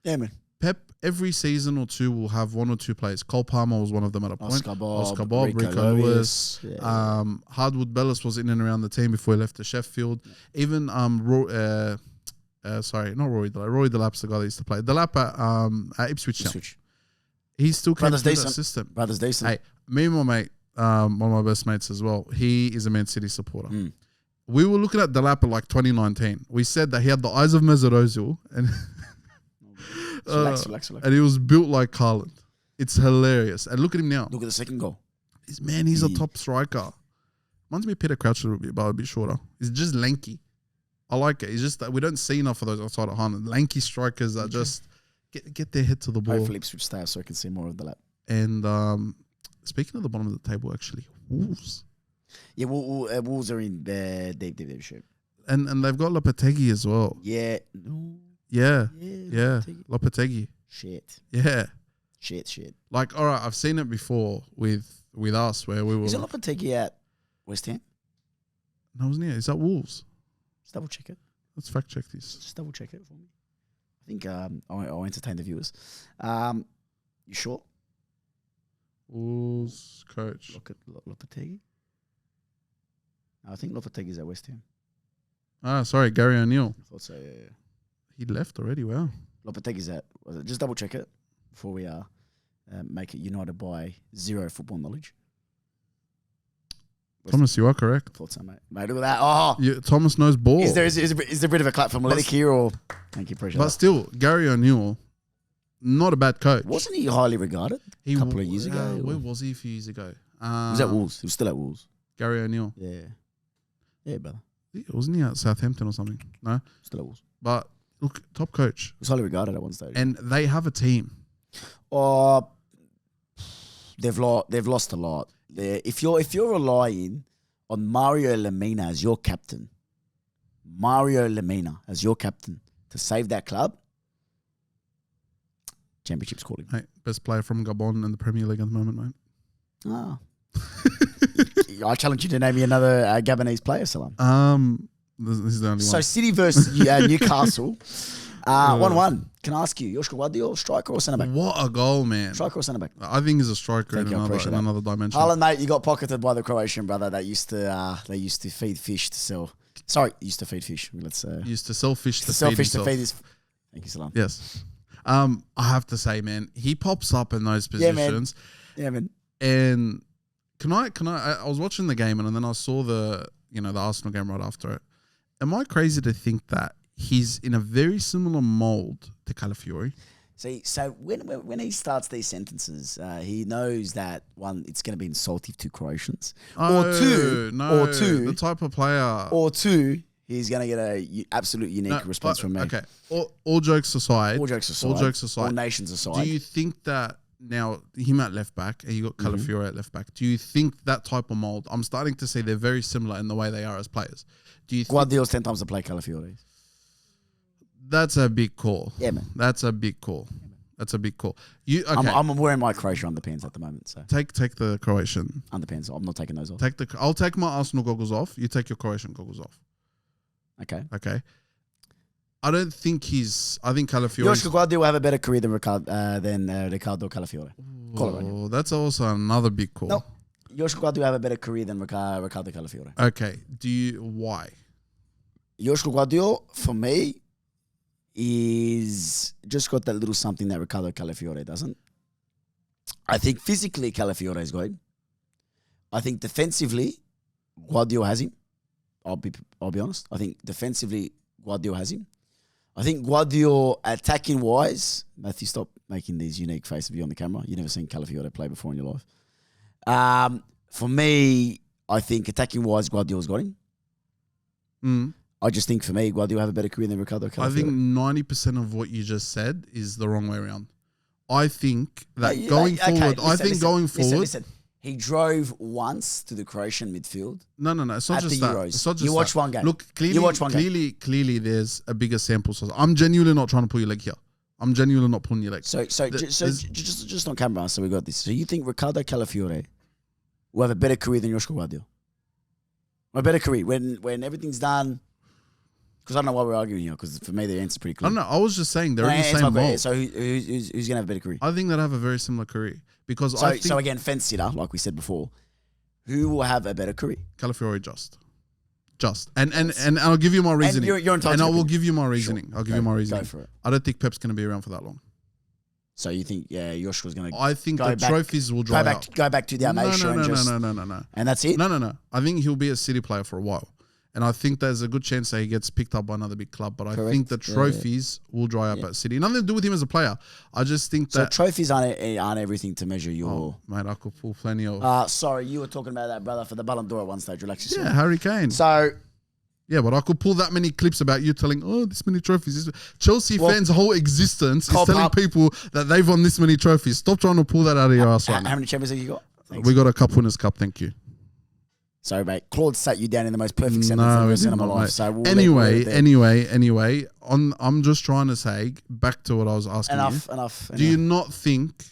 Yeah, man. Pep every season or two will have one or two players. Cole Palmer was one of them at a point. Oscar Bob, Rico Lewis. Yeah. Hardwood Bellis was in and around the team before he left to Sheffield. Even sorry, not Rory Delap. Rory Delap's the guy that used to play. Delap at Ipswich Town. He still came through that system. Brothers decent. Hey, me and my mate, one of my best mates as well, he is a Man City supporter. We were looking at Delap at like 2019. We said that he had the eyes of Mesut Ozil and Relax. and he was built like Haaland. It's hilarious. And look at him now. Look at the second goal. He's a top striker. Reminds me of Peter Crouch a little bit, but a bit shorter. He's just lanky. I like it. It's just that we don't see enough of those outside of Haaland. Lanky strikers that just get their head to the ball. Hopefully Ipswich stay up so I can see more of the lap. And speaking of the bottom of the table, actually, Wolves. Yeah, Wolves are in the deep shape. And they've got Lopetegui as well. Yeah. No. Yeah. Yeah. Lopetegui. Shit. Yeah. Shit. Like, all right, I've seen it before with us where we were. Is it Lopetegui at West Ham? No, wasn't it? Is that Wolves? Just double check it. Let's fact check this. Just double check it for me. I think I'll entertain the viewers. You sure? Wolves coach. Look at Lopetegui. I think Lopetegui's at West Ham. Ah, sorry, Gary O'Neill. I thought so. Yeah. He left already. Wow. Lopetegui's at. Just double check it before we make it united by zero football knowledge. Thomas, you are correct. Thought so, mate. Mate, look at that. Oh, Thomas knows ball. is there a bit of a clap from Atletico here, or thank you, appreciate But that. still, Gary O'Neill, not a bad coach. Wasn't he highly regarded a couple of years ago? Where was he a few years ago? He was at Wolves. He was still at Wolves. Gary O'Neill. Yeah, brother. Wasn't he at Southampton or something? No? Still at Wolves. But look, top coach. He was highly regarded at one stage. And they have a team. They've lost a lot. If you're relying on Mario Lemina as your captain, to save that club, championship's calling. Hey, best player from Gabon in the Premier League at the moment, mate. Ah. I challenge you to name me another Gabonese player, Salam. This is the only one. So City versus Newcastle, 1-1. Can I ask you, Joshua Guardiola, striker or centre back? What a goal, man. Striker or centre back? I think he's a striker Thank in you, I another appreciate that. dimension. Haaland, mate, you got pocketed by the Croatian brother that used to feed fish to sell. Sorry, used to feed fish. Let's Used to sell fish to sell feed fish himself. to feed his. Thank you, Salam. Yes. I have to say, man, he pops up in those positions. Yeah, man. And I was watching the game and then I saw the Arsenal game right after it. Am I crazy to think that he's in a very similar mold to Calafiori? See, so when he starts these sentences, he knows that one, it's going to be insultive to Croatians, or two, the type of player, or two, he's going to get a absolute unique response from me. Okay, all jokes aside, all nations aside. Do you think that now him at left back and you got Calafiori at left back? Do you think that type of mold? I'm starting to see they're very similar in the way they are as players. Do you? Guardiola's 10 times to play Calafiori. That's a big call. Yeah, man. That's a big call. You okay? I'm wearing my Croatia underpants at the moment, so take the Croatian underpants. I'm not taking those off. I'll take my Arsenal goggles off. You take your Croatian goggles off. Okay. I don't think I think Calafiori. Joshua Guardiola will have a better career than Ricardo Calafiori. Oh, that's also another big call. No, Joshua Guardiola will have a better career than Ricardo Calafiori. Okay. Why? Joshua Guardiola, for me, is just got that little something that Ricardo Calafiori doesn't. I think physically Calafiori is good. I think defensively, Guardiola has him. I'll be honest. I think defensively, Guardiola has him. I think Guardiola attacking wise, Matthew, stop making these unique faces of you on the camera. You've never seen Calafiori play before in your life. For me, I think attacking wise, Guardiola's got him. I just think for me, Guardiola have a better career than Ricardo Calafiori. I think 90% of what you just said is the wrong way around. I think that going forward. Listen. He drove once to the Croatian midfield. No. It's not just that. Euros. It's not just you watch one game. Look, clearly, there's a bigger sample size. I'm genuinely not trying to pull your leg here. I'm genuinely not pulling your leg. So just on camera, so we got this. So you think Ricardo Calafiori will have a better career than Joshua Guardiola? A better career when everything's done. Because I don't know why we're arguing here. Because for me, the answer's pretty I clear. don't know. I was just saying they're in the Answer same my question. role. So who's going to have a better career? I think they'd have a very similar career because So, I think so again, fence sitter, like we said before, who will have a better career? Calafiori just, and I'll give you my reasoning. you're entitled and to I will opinion. give you my reasoning. I'll give you my reasoning. Go for it. I don't think Pep's going to be around for that long. So you think, Joshua's going to I think Go the back- trophies will dry out. go back to the Amasia No. and that's it? No. I think he'll be a City player for a while. And I think there's a good chance that he gets picked up by another big club. But I Correct. think the Yeah, trophies will dry up at City. Nothing to do with him as a player. I just think So that... trophies aren't everything to measure your... Oh, mate, I could pull plenty of... sorry, you were talking about that, brother, for the Ballon d'Or at one stage. Relax yourself. yeah, Harry Kane. So... Yeah, but I could pull that many clips about you telling, this many trophies. Chelsea Well, fans' whole existence is Cole telling Palmer- people that they've won this many trophies. Stop trying to pull that out of your ass right How now. many Champions League you got? Thanks. We got a Cup Winners' Cup, thank you. Sorry, mate. Claude sat you down in the most perfect sentence No, I've we ever seen did in my not, life. mate. So we'll Anyway, I'm just trying to say, back to what I was asking Enough. Do you not think...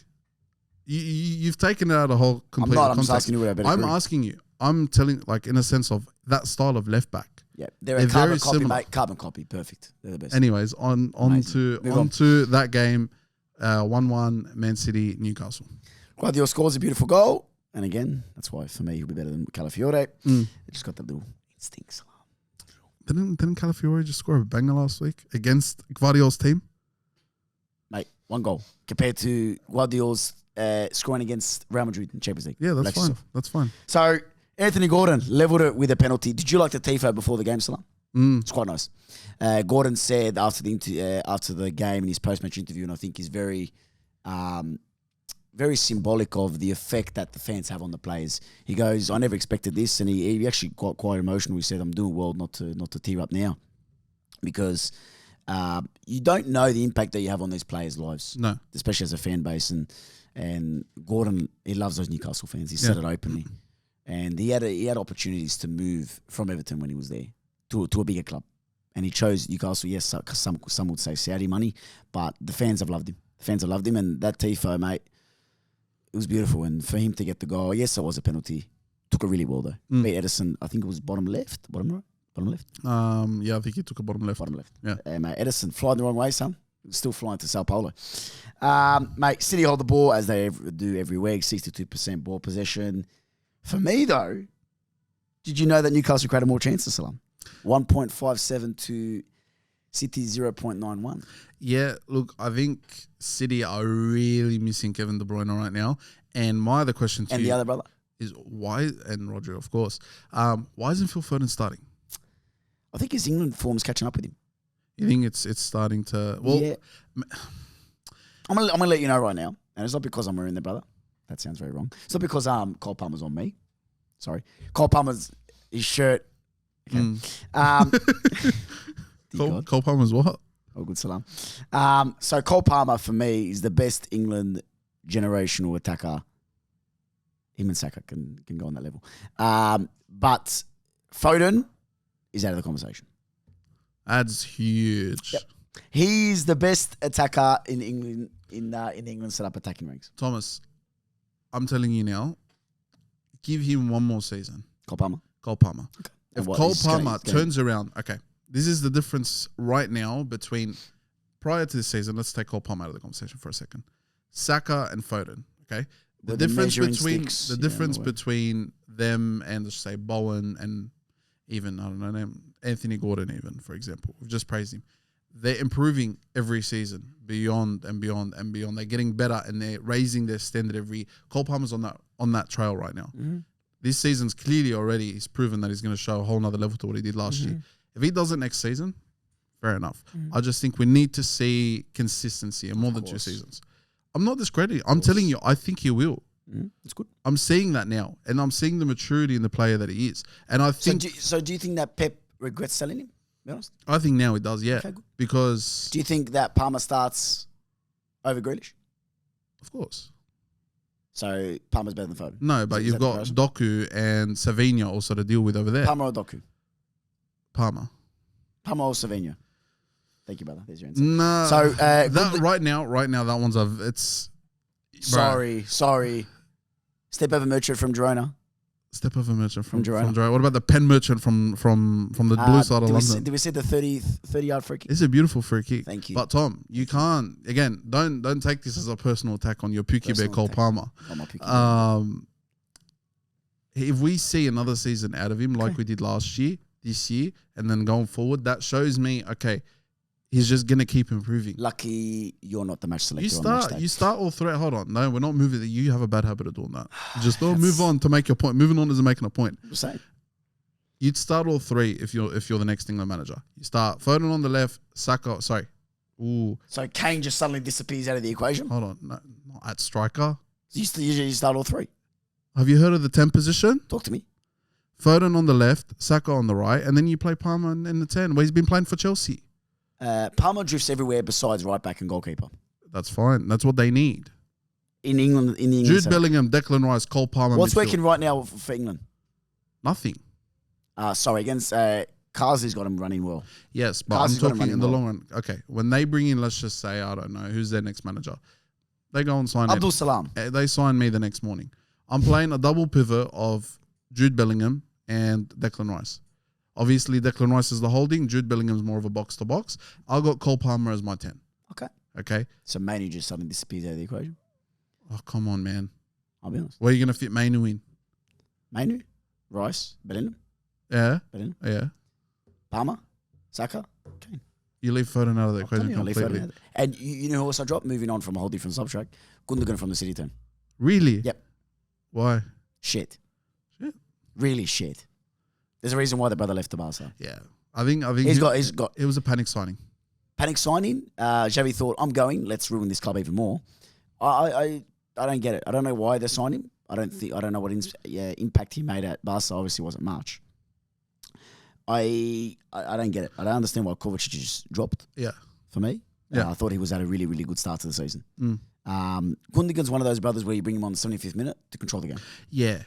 You've taken it out of the whole complete I'm just context. asking you what a better I'm career. asking you. I'm telling, like, in a sense of that style of left back. Yeah, they're a They're carbon very copy, similar. mate. Carbon copy. Perfect. They're the best. Anyways, on Amazing. Move on. to that game, 1-1, Man City, Newcastle. Guardiola scores a beautiful goal. And again, that's why for me he'll be better than Calafiore. They just got that little instincts. Didn't Calafiori just score a banger last week against Guardiola's team? Mate, one goal compared to Guardiola's scoring against Real Madrid in Champions League. Yeah, that's Relax fine. yourself. That's fine. So, Anthony Gordon leveled it with a penalty. Did you like the tifo before the game, Salam? It's quite nice. Gordon said after the game in his post-match interview, and I think he's very symbolic of the effect that the fans have on the players. He goes, I never expected this, and he actually got quite emotional. He said, I'm doing well not to tear up now, because you don't know the impact that you have on these players' lives, No. especially as a fan base. And Gordon, he loves those Newcastle fans. He said it openly. And he had opportunities to move from Everton when he was there to a bigger club. And he chose Newcastle. Yes, some would say Saudi money, but the fans have loved him. The fans have loved him. And that tifo, mate, it was beautiful. And for him to get the goal, yes, it was a penalty. Took it really well, though. Beat Edison, I think it was bottom left. Bottom right? Bottom left? Yeah, I think he took a bottom left. Bottom left. Yeah. Mate, Edison flying the wrong way, son. Still flying to Sao Paulo. Mate, City hold the ball as they do every week, 62% ball possession. For me, though, did you know that Newcastle created more chances, Salam? 1.57 to City 0.91. Yeah, look, I think City are really missing Kevin De Bruyne right now. And my other question to And you the other brother? is why, and Rodri, of course, why isn't Phil Foden starting? I think his England form's catching up with him. You think it's starting to... Well, Yeah. I'm gonna let you know right now, and it's not because I'm wearing the brother. That sounds very wrong. It's not because Cole Palmer's on me. Sorry. Cole Palmer's his shirt. Okay. Cole Palmer's what? Oh, good salam. So Cole Palmer, for me, is the best England generational attacker. Him and Saka can go on that level. But Foden is out of the conversation. That's huge. Yep. He's the best attacker in England in England set up attacking ranks. Thomas, I'm telling you now, give him one more season. Cole Palmer. Cole Palmer. Okay. If And what, Cole he's gonna- Palmer he's gonna- turns around, okay, this is the difference right now between prior to this season. Let's take Cole Palmer out of the conversation for a second. Saka and Foden, okay? The With the difference measuring between sticks, the yeah, difference in a way. between them and let's say Bowen and even I don't know name Anthony Gordon even for example, we've just praised him. They're improving every season, beyond and beyond and beyond. They're getting better and they're raising their standard every. Cole Palmer's on that trail right now. Mm-hmm. This season's clearly already he's proven that he's going to show a whole nother level to what he did last Mm-hmm. year. If he does it next season, fair enough. I just think we need to see consistency in more than 2 seasons. I'm not discrediting. I'm telling you, I think he will. It's good. I'm seeing that now, and I'm seeing the maturity in the player that he is. And I think, Do you think that Pep regrets selling him? Be honest. I think now he does, yeah, Okay, good. because Do you think that Palmer starts over Grealish? of course, So Palmer's better than Foden. no, but Is you've that the got comparison? Doku and Savinho also to deal with over there. Palmer or Doku? Palmer. Palmer or Savinho? Thank you, brother. There's your answer. No, So, that good- right now, that one's it's. Sorry. Step over Merchant from Girona. Step of a merchant from Girona. Girona. What about the pen merchant from the blue side of London? Did we see the 30-yard free kick? It's a beautiful free kick. Thank you. But Tom, you can't again. Don't take this as a personal attack on your Pookie Bear Cole Palmer. On my Pookie Bear. If we see another season out of him like we did last year, this year, and then going forward, that shows me okay, he's just gonna keep improving. Lucky you're not the match selector. You start all three. Hold on, no, we're not moving. You have a bad habit of doing that. Just don't move on to make your point. Moving on isn't making a point. Just saying. You'd start all three if you're the next England manager. You start Foden on the left, Saka. Sorry, ooh. So Kane just suddenly disappears out of the equation. Hold on, no, not at striker. You usually start all three. Have you heard of the 10 position? Talk to me. Foden on the left, Saka on the right, and then you play Palmer in the 10, where he's been playing for Chelsea. Palmer drifts everywhere besides right back and goalkeeper. That's fine. That's what they need. In England, Jude setup. Bellingham, Declan Rice, Cole Palmer. What's midfield. working right now for England? Nothing. Sorry, against Carsley's got him running well. Yes, but Carsley's got I'm him talking in running the well. long run. Okay, when they bring in, let's just say, I don't know, who's their next manager? They go and sign Abdul Salam. They sign me the next morning. I'm playing a double pivot of Jude Bellingham and Declan Rice. Obviously, Declan Rice is the holding. Jude Bellingham's more of a box-to-box. I got Cole Palmer as my 10. Okay? So Manu just suddenly disappears out of the equation. Oh, come on, man. I'll be honest. Where are you going to fit Manu in? Manu, Rice, Bellingham, Yeah. Palmer, Saka, Kane. You leave Foden out of the equation I'll leave Foden completely. out. And you know who else I dropped? Moving on from a whole different subtract. Gundogan from the City team. Really? Yep. Why? Shit. Shit. Really shit. There's a reason why the brother left the Barca. Yeah. I think He's got it was a panic signing. panic signing. Xavi thought, I'm going. Let's ruin this club even more. I don't get it. I don't know why they signed him. I don't know what impact he made at Barca. Obviously, wasn't much. I don't get it. I don't understand why Kovacic just dropped. Yeah. For me, Yeah. I thought he was at a really, really good start to the season. Mm. Gundogan's one of those brothers where you bring him on the 75th minute to control the game. Yeah.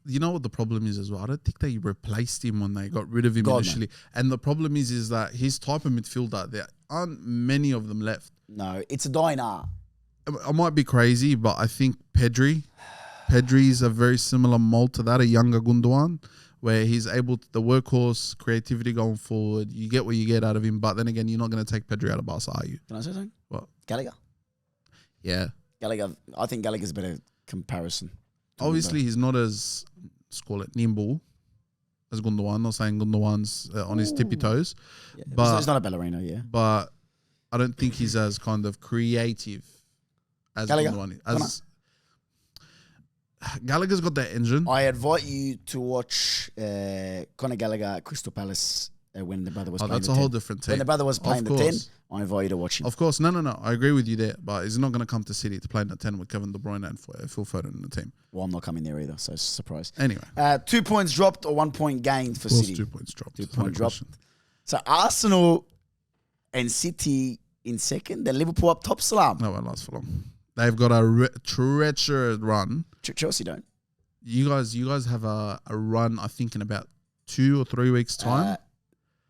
You know what the problem is as well? I don't think they replaced him when they got rid of him initially. And the problem is that his type of midfielder, there aren't many of them left. No, it's a dying art. I might be crazy, but I think Pedri's a very similar mold to that, a younger Gundogan, where he's able to, the workhorse, creativity going forward. You get what you get out of him, but then again, you're not going to take Pedri out of Barca, are you? Can I say something? What? Gallagher. Yeah. I think Gallagher's a better comparison. Obviously, he's not as, let's call it, nimble as Gundogan. Not saying Gundogan's on his tippy toes. Yeah, but he's not a ballerina, yeah. But I don't think he's as kind of creative as Gallagher? Gundogan. Gallagher's got that engine. I invite you to watch Conor Gallagher at Crystal Palace when the brother was playing that's the a 10. whole different team. When the brother was playing the 10, I invite you to watch him. Of course. No. I agree with you there. But he's not going to come to City to play in the 10 with Kevin De Bruyne and Phil Foden in the team. Well, I'm not coming there either, so it's a surprise. Anyway. 2 points dropped or 1 point gained for Of course, City. 2 points dropped. 2 point dropped. So Arsenal and City in second, then Liverpool up top. Salam. No, it won't last for long. They've got a treacherous run. Chelsea don't. You guys have a run, I think, in about 2 or 3 weeks' time.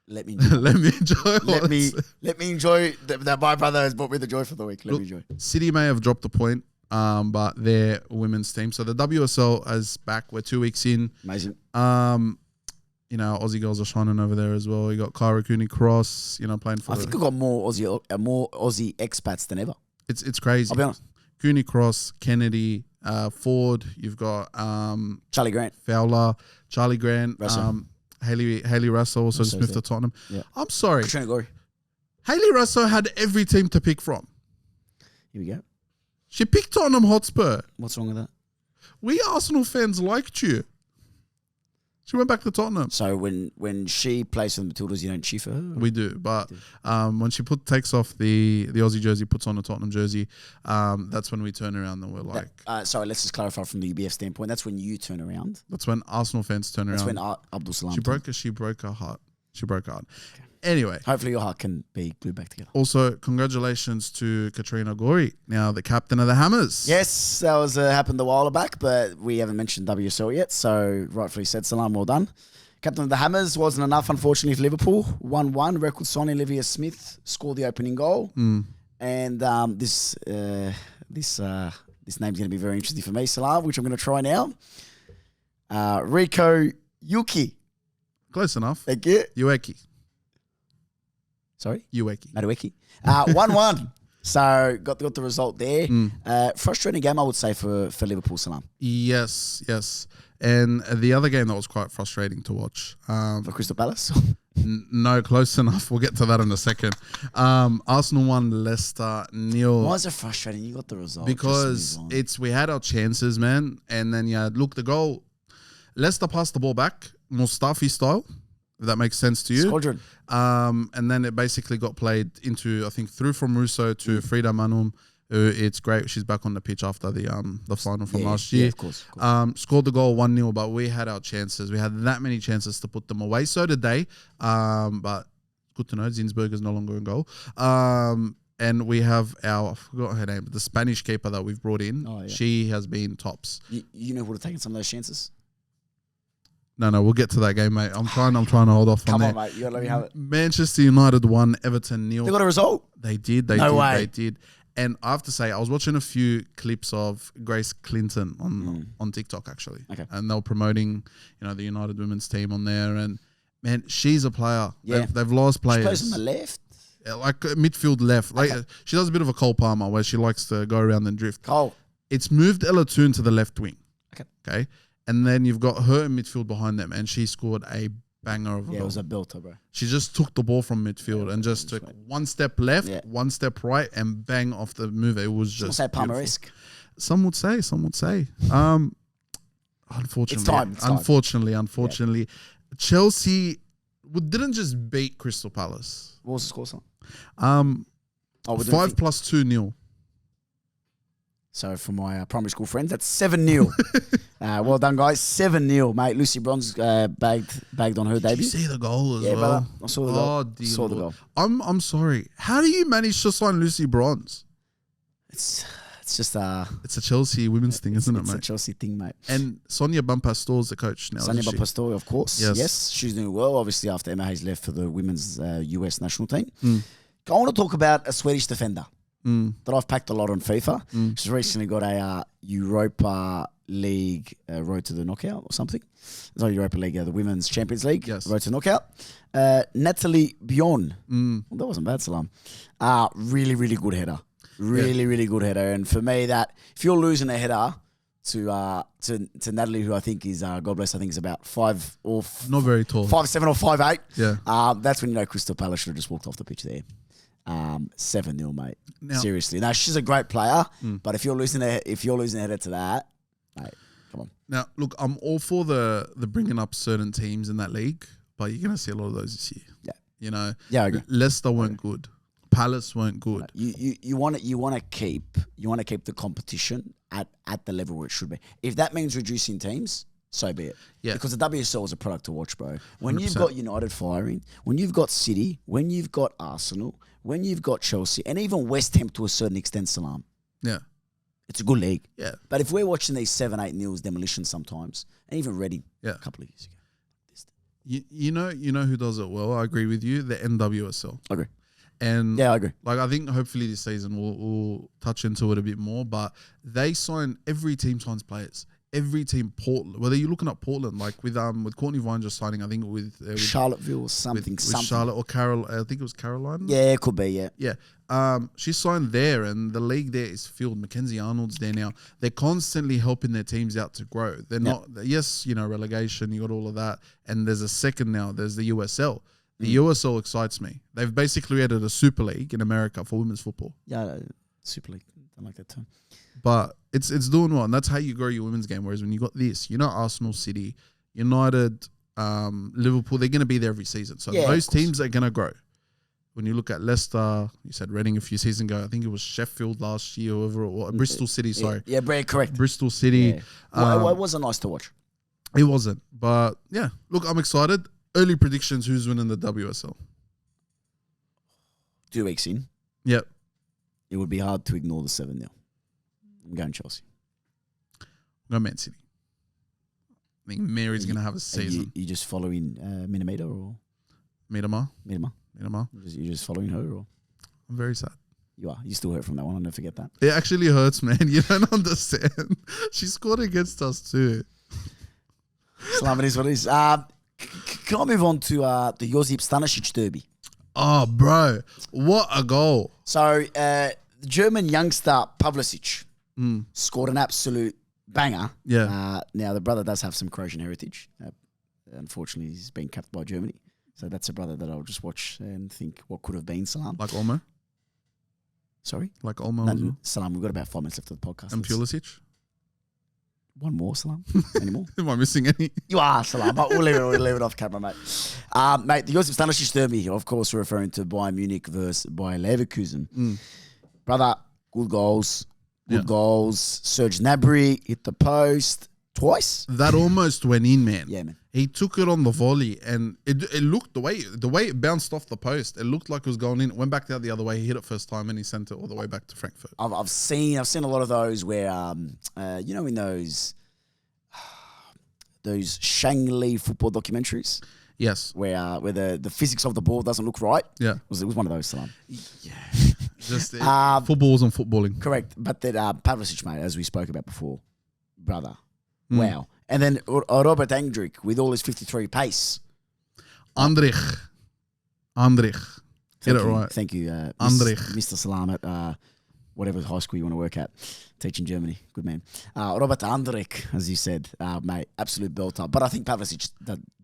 Let me enjoy. Let me enjoy. let me enjoy that my brother has brought me the joy for the week. Let me enjoy. City may have dropped a point, but they're women's team. So the WSL is back. We're 2 weeks in. Amazing. You know, Aussie girls are shining over there as well. You got Kyra Cooney-Cross, playing for. I think we've got more Aussie expats than ever. It's crazy. I'll be honest. Cooney-Cross, Kennedy, Ford. You've got Charlie Grant, Fowler, Charlie Grant, Russell. Haley Russell also just moved to Tottenham. Yeah. I'm sorry. Katrina Gorey. Haley Russell had every team to pick from. Here we go. She picked Tottenham Hotspur. What's wrong with that? We Arsenal fans liked you. She went back to Tottenham. So when she plays for the Matildas, you don't cheer for her? We do, but when she takes off the Aussie jersey, puts on a Tottenham jersey, that's when we turn around and we're like... sorry, let's just clarify from the UBF standpoint. That's when you turn around. That's when Arsenal fans turn around. That's when Abdul Salam. She broke her heart. Okay. Anyway. Hopefully your heart can be glued back together. Also, congratulations to Katrina Gorey, now the captain of the Hammers. Yes, that was happened a while back, but we haven't mentioned WSL yet, so rightfully said, Salam, well done. Captain of the Hammers wasn't enough, unfortunately, for Liverpool. 1-1, record signing Olivia Smith scored the opening goal. And this name's going to be very interesting for me, Salam, which I'm going to try now. Rico Yuki. Close enough. Thank you. Ueki. Sorry? Ueki. Madueki. 1-1. So got the result there. Frustrating game, I would say, for Liverpool, Salam. Yes, yes. And the other game that was quite frustrating to watch. For Crystal Palace. No, close enough. We'll get to that in a second. Arsenal won, Leicester nil. Why is it frustrating? You got the result. Because we had our chances, man. And then, look, the goal, Leicester passed the ball back, Mustafi style, if that makes sense to you. Squadron. And then it basically got played into, I think, through from Russo to Frida Manum. It's great. She's back on the pitch after the final from last year. Yeah, of course. Scored the goal 1-0, but we had our chances. We had that many chances to put them away. So did they. But good to know, Zinsberg is no longer in goal. And we have I forgot her name, but the Spanish keeper that we've brought in. Oh, yeah. She has been tops. You know who would have taken some of those chances? No, we'll get to that game, mate. I'm trying to hold off Come on on, there. mate. You got to let me have it. Manchester United won, Everton nil. They got a result? They did. No way. They did. And I have to say, I was watching a few clips of Grace Clinton on TikTok, actually. Okay. And they were promoting, the United women's team on there. And, man, she's a player. Yeah. They've lost players. She plays on the left. Yeah, like midfield left. Like she does a bit of a Cole Palmer where she likes to go around and drift. Cole. It's moved Ella Toon to the left wing. Okay. And then you've got her in midfield behind them. And she scored a banger of a goal. Yeah, it was a belter, bro. She just took the ball from midfield and just took one step left, one step right, and bang off the move. It was just Some say Palmer-esque. Some would say. Unfortunately, It's time. Unfortunately, Chelsea didn't just beat Crystal Palace. What was the score, son? 5 plus 2-0. So for my primary school friends, that's 7-0. Well done, guys. 7-0, mate. Lucy Bronze bagged on her debut. Did you see the goal as well? Brother. I saw the goal. Dear Saw the Lord. goal. I'm sorry. How do you manage to sign Lucy Bronze? It's just It's a Chelsea women's thing, isn't it, it's a mate? Chelsea thing, mate. And Sonia Bampastor's the coach now. Sonia isn't she? Pastori, of course. Yes. Yes, she's doing well. Obviously, after Emma Hayes left for the women's US national team. Mm. I want to talk about a Swedish defender that I've packed a lot on FIFA. She's recently got a Europa League road to the knockout or something. It's not Europa League, the Women's Champions League road to knockout. Natalie Bjorn. Well, that wasn't bad, Salam. Really, really good header. Really good header. And for me, that if you're losing a header to Natalie, who I think is God bless, I think is about 5 or Not very tall. 5'7" or 5'8". Yeah. That's when you know Crystal Palace should have just walked off the pitch there. 7-0, mate. Now- Seriously. Now she's a great player, but if you're losing a header to that, mate, come on. Now, look, I'm all for the bringing up certain teams in that league, but you're gonna see a lot of those this year. Yeah. Yeah, I agree. Leicester weren't good. Palace weren't good. You want to keep the competition at the level where it should be. If that means reducing teams, so be it. Yeah. Because the WSL is a product to watch, bro. When 100%. you've got United firing, when you've got City, when you've got Arsenal, when you've got Chelsea, and even West Ham to a certain extent, Salam, Yeah. it's a good league. Yeah. But if we're watching these 7-8-0 demolitions sometimes, and even Reading Yeah. a couple of years ago. You know who does it well? I agree with you. The NWSL. I agree. And Yeah, I agree. like I think hopefully this season we'll touch into it a bit more. But they sign every team signs players. Every team, Portland. Whether you're looking at Portland, like with Courtney Vine just signing, I think with Charlottesville or something. with Charlotte or Carol. I think it was Carolina. Yeah, it could be, yeah. Yeah. She signed there, and the league there is filled. Mackenzie Arnold's there now. They're constantly helping their teams out to grow. They're not. Yes, relegation. You got all of that, and there's a second now. There's the USL. The USL excites me. They've basically created a super league in America for women's football. Yeah, Super League. I like that term. But it's doing well, and that's how you grow your women's game. Whereas when you got this, Arsenal, City, United, Liverpool, they're going to be there every season. So those teams are going to grow. When you look at Leicester, you said Reading a few seasons ago. I think it was Sheffield last year, or Bristol City. Sorry, Yeah, correct. Bristol City. Yeah. It wasn't nice to watch. It wasn't, but yeah. Look, I'm excited. Early predictions: who's winning the WSL? 2 weeks in, Yep. it would be hard to ignore the 7-0. I'm going Chelsea. Go Man City. I think Mary's going to have a season. You just following Minamita or Miedema. Minima? You just following her or? I'm very sad. You are. You still hurt from that one. I'll never forget that. It actually hurts, man. You don't understand. She scored against us too. Salam, it is what it is. Can I move on to the Josip Stanisic derby? Oh, bro. What a goal. So, the German youngster Pavlicic scored an absolute banger. Yeah. Now, the brother does have some Croatian heritage. Unfortunately, he's been capped by Germany. So, that's a brother that I'll just watch and think what could have been, Salam. Like Olmo? Sorry? Like Olmo as well? Salam, we've got about 5 minutes left of the podcast. And Pulisic? One more, Salam. Any more? Am I missing any? You are, Salam, but we'll leave it off camera, mate. Mate, the Josip Stanisic derby, of course, we're referring to Bayern Munich versus Bayer Leverkusen. Brother, good goals. Good goals. Serge Gnabry hit the post twice. That almost went in, man. Yeah, man. He took it on the volley, and it looked the way it bounced off the post. It looked like it was going in. It went back the other way. He hit it first time, and he sent it all the way back to Frankfurt. I've seen a lot of those where you know, in those Shangli football documentaries. Yes. Where the physics of the ball doesn't look right. Yeah. It was one of those, Salam. Yeah. Just footballs and footballing. Correct. But that Pavlicic, mate, as we spoke about before, brother. Wow. And then Robert Andrich with all his 53 pace. Andrich. Get it right. Thank you, Andrich. Mr. Salam at whatever high school you want to work at. Teaching Germany. Good man. Robert Andrich, as you said, mate, absolute belter. But I think Pavlicic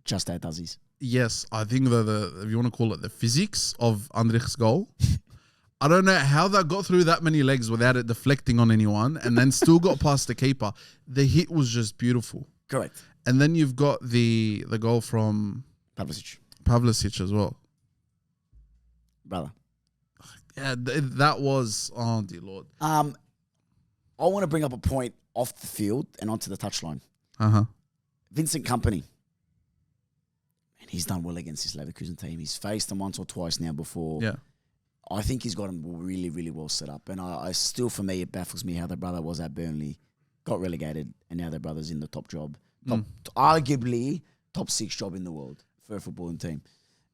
just outdoes his. Yes, I think if you want to call it the physics of Andrich's goal, I don't know how that got through that many legs without it deflecting on anyone and then still got past the keeper. The hit was just beautiful. Correct. And then you've got the goal from Pavlicic as well. Brother. Yeah, that was, oh dear Lord. I want to bring up a point off the field and onto the touchline. Vincent Kompany. And he's done well against this Leverkusen team. He's faced them once or twice now before. Yeah. I think he's got him really, really well set up. And I still, for me, it baffles me how the brother was at Burnley, got relegated, and now the brother's in the top job. Arguably, top 6 job in the world for a footballing team.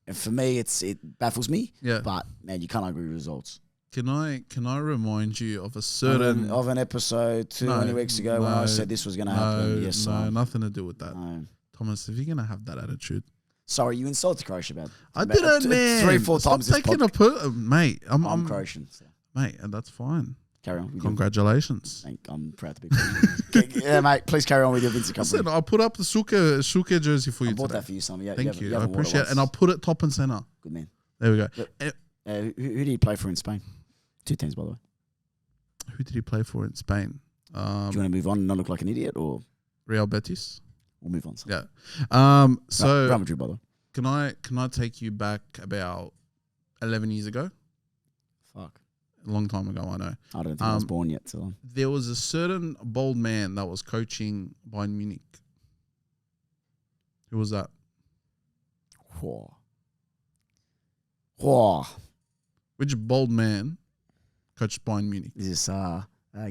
And for me, it baffles me. Yeah. But, man, you can't agree with results. Can I remind you of a certain... Of an episode many weeks ago when I said this was going to happen? Yes, no, nothing to do with that. No. Thomas, if you're going to have that attitude... Sorry, you insulted Croatia about I didn't, man. 3-4 times this podcast. Mate, I'm Croatian. So. Mate, and that's fine. Carry on. Congratulations. I'm proud to be Croatian. Yeah, mate, please carry on with your Vincent Kompany. Listen, I'll put up the Shuka jersey for you I bought today. that for you, son. Yeah, Thank you. I appreciate it. And I'll put it top and center. Good man. There we go. Who did he play for in Spain? 2 teams, by the way. Who did he play for in Spain? Do you want to move on and not look like an idiot, or Real Betis? We'll move on. Son. Yeah. So Real Madrid, by the way. Can I take you back about 11 years ago? Fuck. A long time ago, I know. I don't think I was born yet. So. There was a certain bold man that was coaching Bayern Munich. Who was that? Which bold man coached Bayern Munich? Is this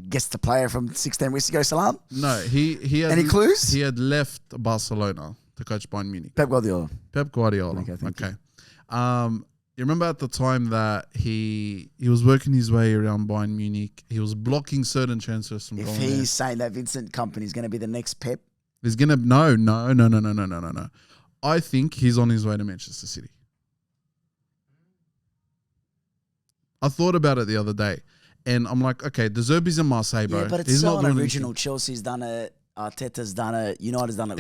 guest the player from 16 weeks ago, Salam? No, he had... Any clues? He had left Barcelona to coach Bayern Munich. Pep Guardiola. Okay. You remember at the time that he was working his way around Bayern Munich. He was blocking certain chances from if going he's there. saying that Vincent Kompany is going to be the next Pep. He's going to... No. I think he's on his way to Manchester City. I thought about it the other day. And I'm like, okay, De Zerbi's in Marseille, bro. Yeah, but it's he's so not doing original. anything. Chelsea's done it. Arteta's done it. United's done it.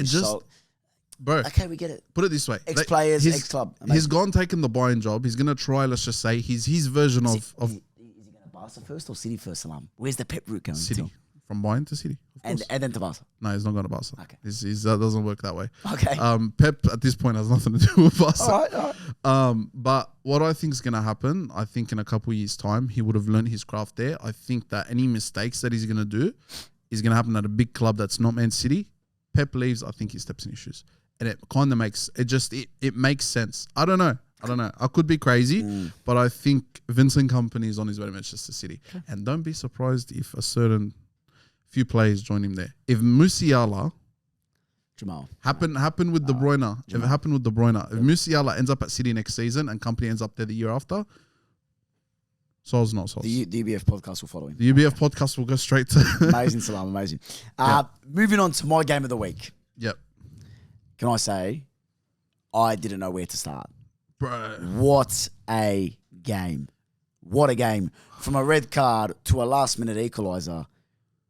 Bro, okay, we get it. put it this way. Ex-players, ex-club. He's gone taking the Bayern job. He's going to try, let's just say, his version of... Is he going to Barca first or City first, Salam? Where's the Pep route going? City. From Bayern to City. And then to Barca. No, he's not going to Barca. Okay. That doesn't work that way. Okay. Pep at this point has nothing to do with Barca. All right. But what I think is going to happen, I think in a couple of years' time, he would have learned his craft there. I think that any mistakes that he's going to do is going to happen at a big club that's not Man City. Pep leaves, I think he steps in his shoes. And it kind of makes, it makes sense. I don't know. I could be crazy, but I think Vincent Kompany is on his way to Manchester City. Okay. And don't be surprised if a certain few players join him there. If Musiala Jamal happened with De Bruyne, if it happened with De Bruyne, if Musiala ends up at City next season and Kompany ends up there the year after, Sol's not Sol's. The UBF podcast will follow him. The UBF podcast will go straight to... Amazing, Salam, amazing. Moving on to my game of the week. Yep. can I say, I didn't know where to start. Bro. What a game. What a game. From a red card to a last-minute equaliser,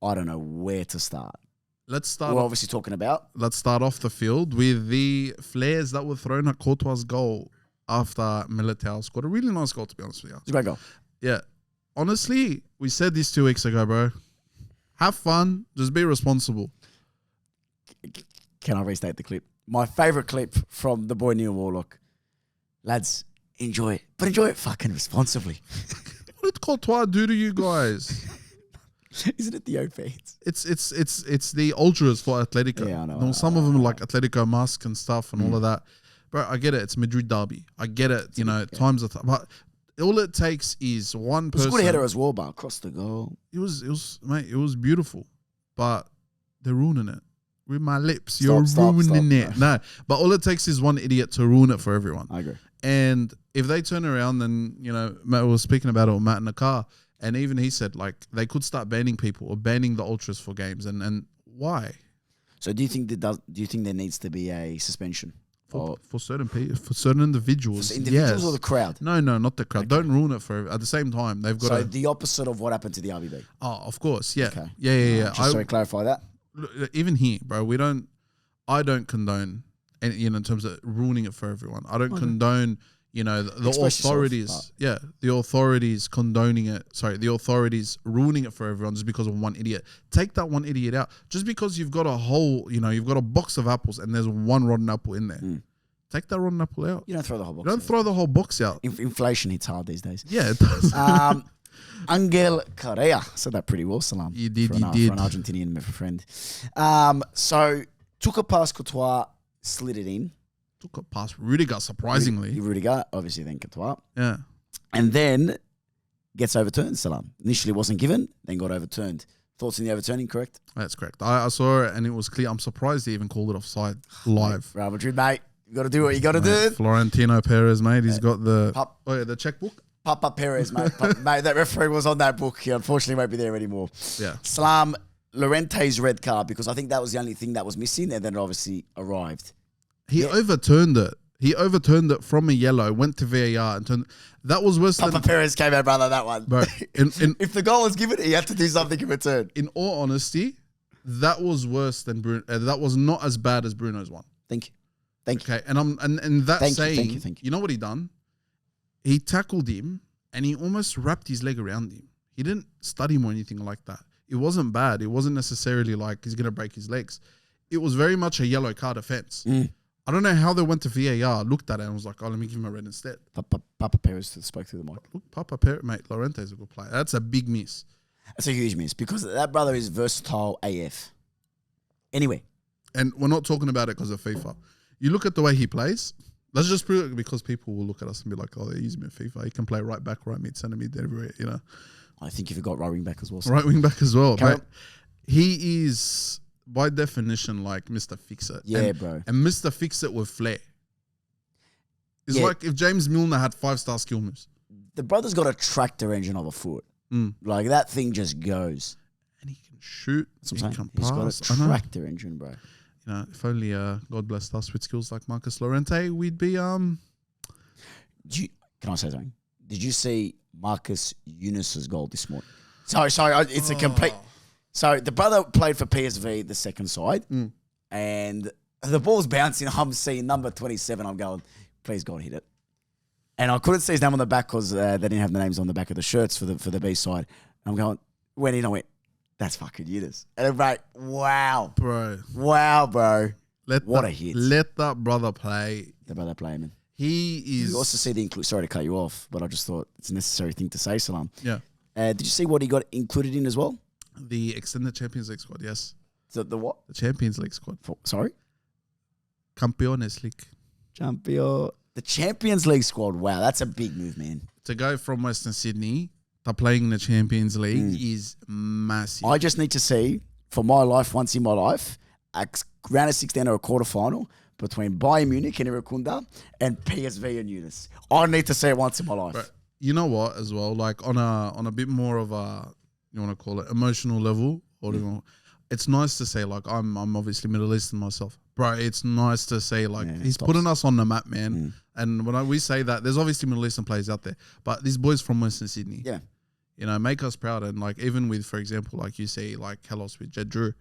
I don't know where to start. Let's start. We're obviously talking about. Let's start off the field with the flares that were thrown at Courtois' goal after Militao scored a really nice goal, to be honest with you. It's a great goal. Yeah. Honestly, we said this 2 weeks ago, bro. Have fun. Just be responsible. Can I restate the clip? My favourite clip from the boy Neil Warlock. Lads, enjoy it. But enjoy it fucking responsibly. What did Courtois do to you guys? Isn't it the young fans? It's the ultras for Atletico. Yeah, I know. You know, some of them are like Atletico mask and stuff and all of that. Bro, I get it. It's Madrid derby. I get it. You know, times are but all it takes is one person. It was a good header as well, but across the goal. It was beautiful, but they're ruining it with my lips. You're ruining it. No, but all it takes is one idiot to ruin it for everyone. I agree. And if they turn around, then, you know, Matt was speaking about it with Matt in the car, and even he said, like, they could start banning people or banning the ultras for games. And why? So do you think there needs to be a suspension? For certain people, for certain individuals. For individuals yes. or the crowd? No, not the crowd. Okay. Don't ruin it for. At the same time, they've got. So the opposite of what happened to the RBB. Oh, of course, yeah, okay. yeah. Just so we clarify that. Even here, bro, I don't condone, and you know, in terms of ruining it for everyone. I don't condone. You know, the authorities, the authorities condoning it. Sorry, the authorities ruining it for everyone just because of one idiot. Take that one idiot out. Just because you've got a whole, you know, you've got a box of apples and there's one rotten apple in there. Take that rotten apple out. You don't throw the whole box. Don't throw the whole box out. Inflation hits hard these days. Yeah, it does. Angel Correa said that pretty well, Salam. You did, for an Argentinian friend. So took a pass Courtois, slid it in. Took a pass Rudiger, surprisingly. Rudiger, obviously then Courtois. Yeah. And then gets overturned, Salam. Initially wasn't given, then got overturned. Thoughts on the overturning, correct? That's correct. I saw it and it was clear. I'm surprised they even called it offside live. Real Madrid, mate. You got to do what you got to do. Florentino Perez, mate. He's got the the checkbook. Papa Perez, mate. Mate, that referee was on that book. He unfortunately won't be there anymore. Yeah. Salam, Llorente's red card, because I think that was the only thing that was missing, and then it obviously arrived. He overturned it. He overturned it from a yellow, went to VAR and turned. That was worse Papa Perez came out, brother, that one. Bro, if the goal was given, he had to do something in return. In all honesty, that was worse than Bruno. That was not as bad as Bruno's one. Thank you. Okay, and that saying, thank you. You know what he done? He tackled him and he almost wrapped his leg around him. He didn't stud him or anything like that. It wasn't bad. It wasn't necessarily like he's gonna break his legs. It was very much a yellow card offense. I don't know how they went to VAR, looked at it and was like, oh, let me give him a red instead. Papa Perez spoke through the mic. Look, Papa Perez, mate, Llorente's a good player. That's a big miss. That's a huge miss because that brother is versatile AF. Anyway. And we're not talking about it because of FIFA. You look at the way he plays. Let's just prove it because people will look at us and be like, oh, they're using him in FIFA. He can play right back, right mid, centre mid, everywhere, you know. I think you've got right wing back as well. Right wing back as well, mate. He is, by definition, like Mr. Fix-It. Yeah, bro. And Mr. Fix-It with flair. It's like if James Milner had 5-star skill moves. The brother's got a tractor engine of a foot. Like, that thing just goes. And he can shoot. He can He's pass. got a tractor engine, bro. You know, if only God blessed us with skills like Marcus Llorente, we'd be Can I say something? Did you see Marcus Eunice's goal this morning? Sorry, it's a complete. So the brother played for PSV, the second side, and the ball's bouncing. I'm seeing number 27. I'm going, please God, hit it. And I couldn't see his name on the back because they didn't have the names on the back of the shirts for the B side. And I'm going, went in. I went, that's fucking Eunice. And I'm like, wow, bro. Wow, bro. What a hit. Let that brother play. The brother play, man. He is. You also see the sorry to cut you off, but I just thought it's a necessary thing to say, Salam. Yeah. Did you see what he got included in as well? The extended Champions League squad, yes. The what? The Champions League squad. Sorry? Campeones League. The Champions League squad. Wow, that's a big move, man. To go from Western Sydney to playing in the Champions League is massive. I just need to see, for my life, once in my life, a round of 16 or a quarterfinal between Bayern Munich and Irakunda and PSV and Eunice. I need to see it once in my life. But you know what, as well, like on a bit more of a, you want to call it emotional level, or it's nice to say, like, I'm obviously Middle Eastern myself. Bro, it's nice to see. Like, he's tops. putting us on the map, man. And when we say that, there's obviously Middle Eastern players out there, but these boys from Western Sydney, Yeah. you know, make us proud. And like, even with, for example, like you see, like Hellos with Jed Drew,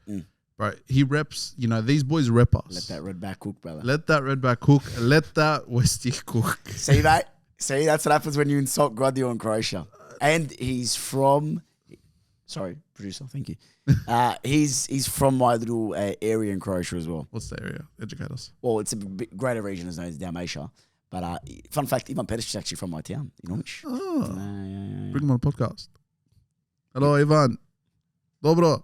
bro, he reps. You know, these boys rep us. Let that red back cook, brother. Let that red back cook. Let that Westie cook. See, mate? See, that's what happens when you insult Gradio in Croatia. And he's from... Sorry, producer, thank you. He's from my little area in Croatia as well. What's the area? Educate us. Well, it's a bit greater region as known as Dalmatia. But fun fact, Ivan Peric is actually from my town, in Omish. Oh, bring him on a podcast. Hello, Ivan. Dobro.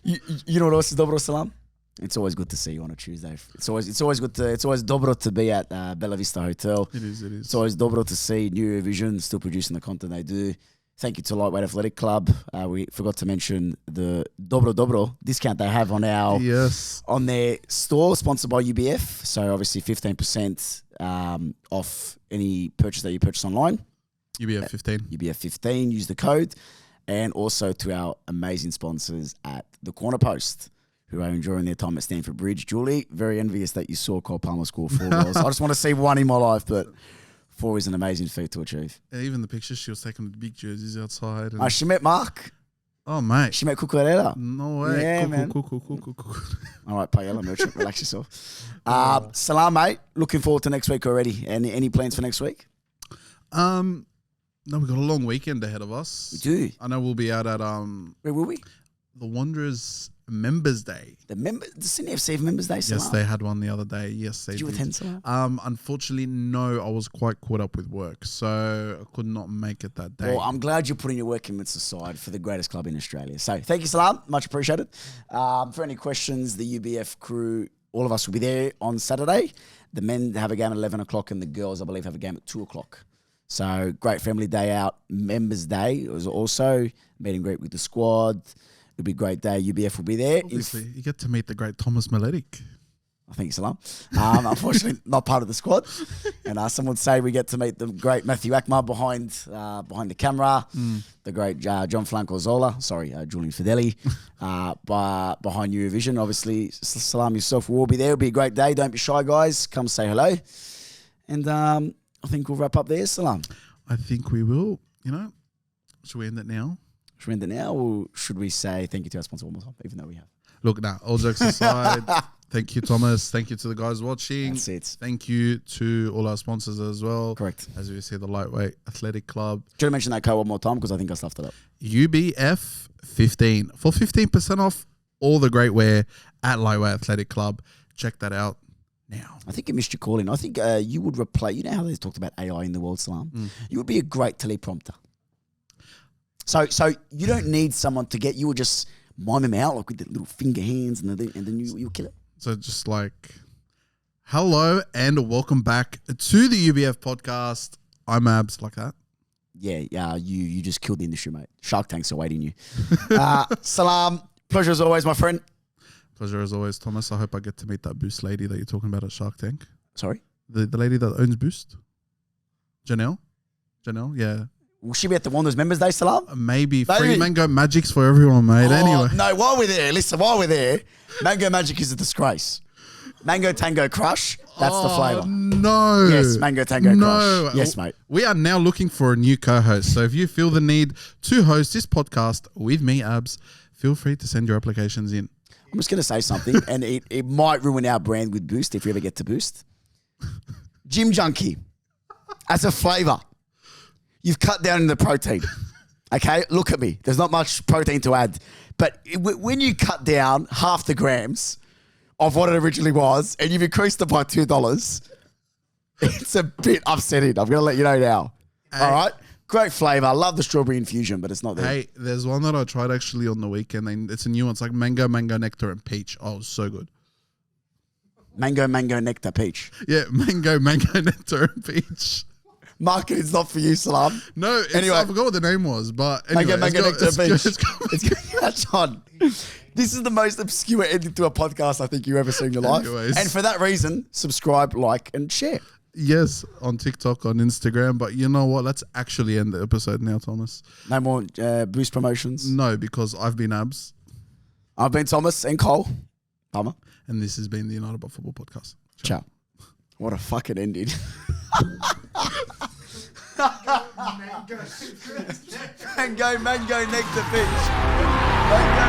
You know what else is Dobro Salam? It's always good to see you on a Tuesday. It's always dobro to be at Bella Vista Hotel. It is. It's always dobro to see New Vision still producing the content they do. Thank you to Lightweight Athletic Club. We forgot to mention the Dobro discount they have on on their store, sponsored by UBF. So obviously 15% off any purchase that you purchase online. UBF 15. UBF 15. Use the code, and also to our amazing sponsors at the Corner Post, who are enjoying their time at Stamford Bridge. Julie, very envious that you saw Cole Palmer score 4 goals. I just want to see one in my life, but 4 is an amazing feat to achieve. Yeah, even the pictures she was taking with the big jerseys outside. And She met Mark. oh, mate. She met Cucurella. No way. Yeah, Cool. man. Cool. All right, Payella merchant, relax yourself. Salam, mate. Looking forward to next week already. Any plans for next week? No, we've got a long weekend ahead of us. We do. I know we'll be out at Where will we? the Wanderers Members Day. The Sydney FC have Members Day, Salam. Yes, they had one the other day. Yes, they Did you did. attend, Salam? Unfortunately, no. I was quite caught up with work, so I could not make it that day. Well, I'm glad you're putting your work commitments aside for the greatest club in Australia. So thank you, Salam. Much appreciated. For any questions, the UBF crew, all of us will be there on Saturday. The men have a game at 11 o'clock and the girls, I believe, have a game at 2 o'clock. So great family day out. Members Day. It was also meet and greet with the squad. It'll be a great day. UBF will be there. Obviously, you get to meet the great Thomas Maletic. I think Salam. Unfortunately, not part of the squad. And some would say we get to meet the great Matthew Akmar behind the camera, the great John Franco Zola, Julian Fideli, behind Eurovision. Obviously, Salam yourself will all be there. It'll be a great day. Don't be shy, guys. Come say hello. And I think we'll wrap up there, Salam. I think we will. You know, should we end it now? Should we end it now, or should we say thank you to our sponsor one more time, even though we have? Look, now, all jokes aside, thank you, Thomas. Thank you to the guys watching. That's it. Thank you to all our sponsors as well. Correct. As we see, the Lightweight Athletic Club. Do you want to mention that code one more time? Because I think I stuffed it up. UBF 15 for 15% off all the great wear at Lightweight Athletic Club. Check that out now. I think you missed your call in. I think you would replace, you know how they talked about AI in the world, Salam? You would be a great teleprompter. So you don't need someone to get, you would just mime him out like with the little finger hands and then you'll kill it. So just like, hello and welcome back to the UBF podcast. I'm Abz, like that. Yeah, you just killed the industry, mate. Shark Tank's awaiting you. Salam, pleasure as always, my friend. Pleasure as always, Thomas. I hope I get to meet that Boost lady that you're talking about at Shark Tank. Sorry? The lady that owns Boost? Janelle, yeah. Will she be at the Wanderers Members Day, Salam? Maybe free mango magics for everyone, mate. Anyway. No, while we're there, Mango Magic is a disgrace. Mango Tango Crush, that's the flavour. No. Yes, Mango Tango Crush. Yes, mate. We are now looking for a new co-host. So if you feel the need to host this podcast with me, Abz, feel free to send your applications in. I'm just going to say something, and it might ruin our brand with Boost if we ever get to Boost. Gym Junkie, as a flavour, you've cut down in the protein. Okay, look at me. There's not much protein to add. But when you cut down half the grams of what it originally was, and you've increased it by $2, it's a bit upsetting. I'm going to let you know now. Hey. All right? Great flavour. I love the strawberry infusion, but it's not there. Hey, there's one that I tried actually on the weekend. And it's a new one. It's like mango, nectar, and peach. Oh, it's so good. Mango, nectar, peach. Yeah, mango, nectar, and peach. Marketing's not for you, Salam. No, Anyway. I forgot what the name was, but anyway. Mango, nectar, peach. It's It's catch on. This is the most obscure ending to a podcast I think you've ever seen in your life. Anyways. And for that reason, subscribe, like, and share. Yes, on TikTok, on Instagram. But you know what? Let's actually end the episode now, Thomas. No more Boost promotions. No, because I've been Abz. I've been Thomas and Cole. Bummer. And this has been the United by Football podcast. Ciao. What a fucking ending. Mango, Nectar pitch. Mango.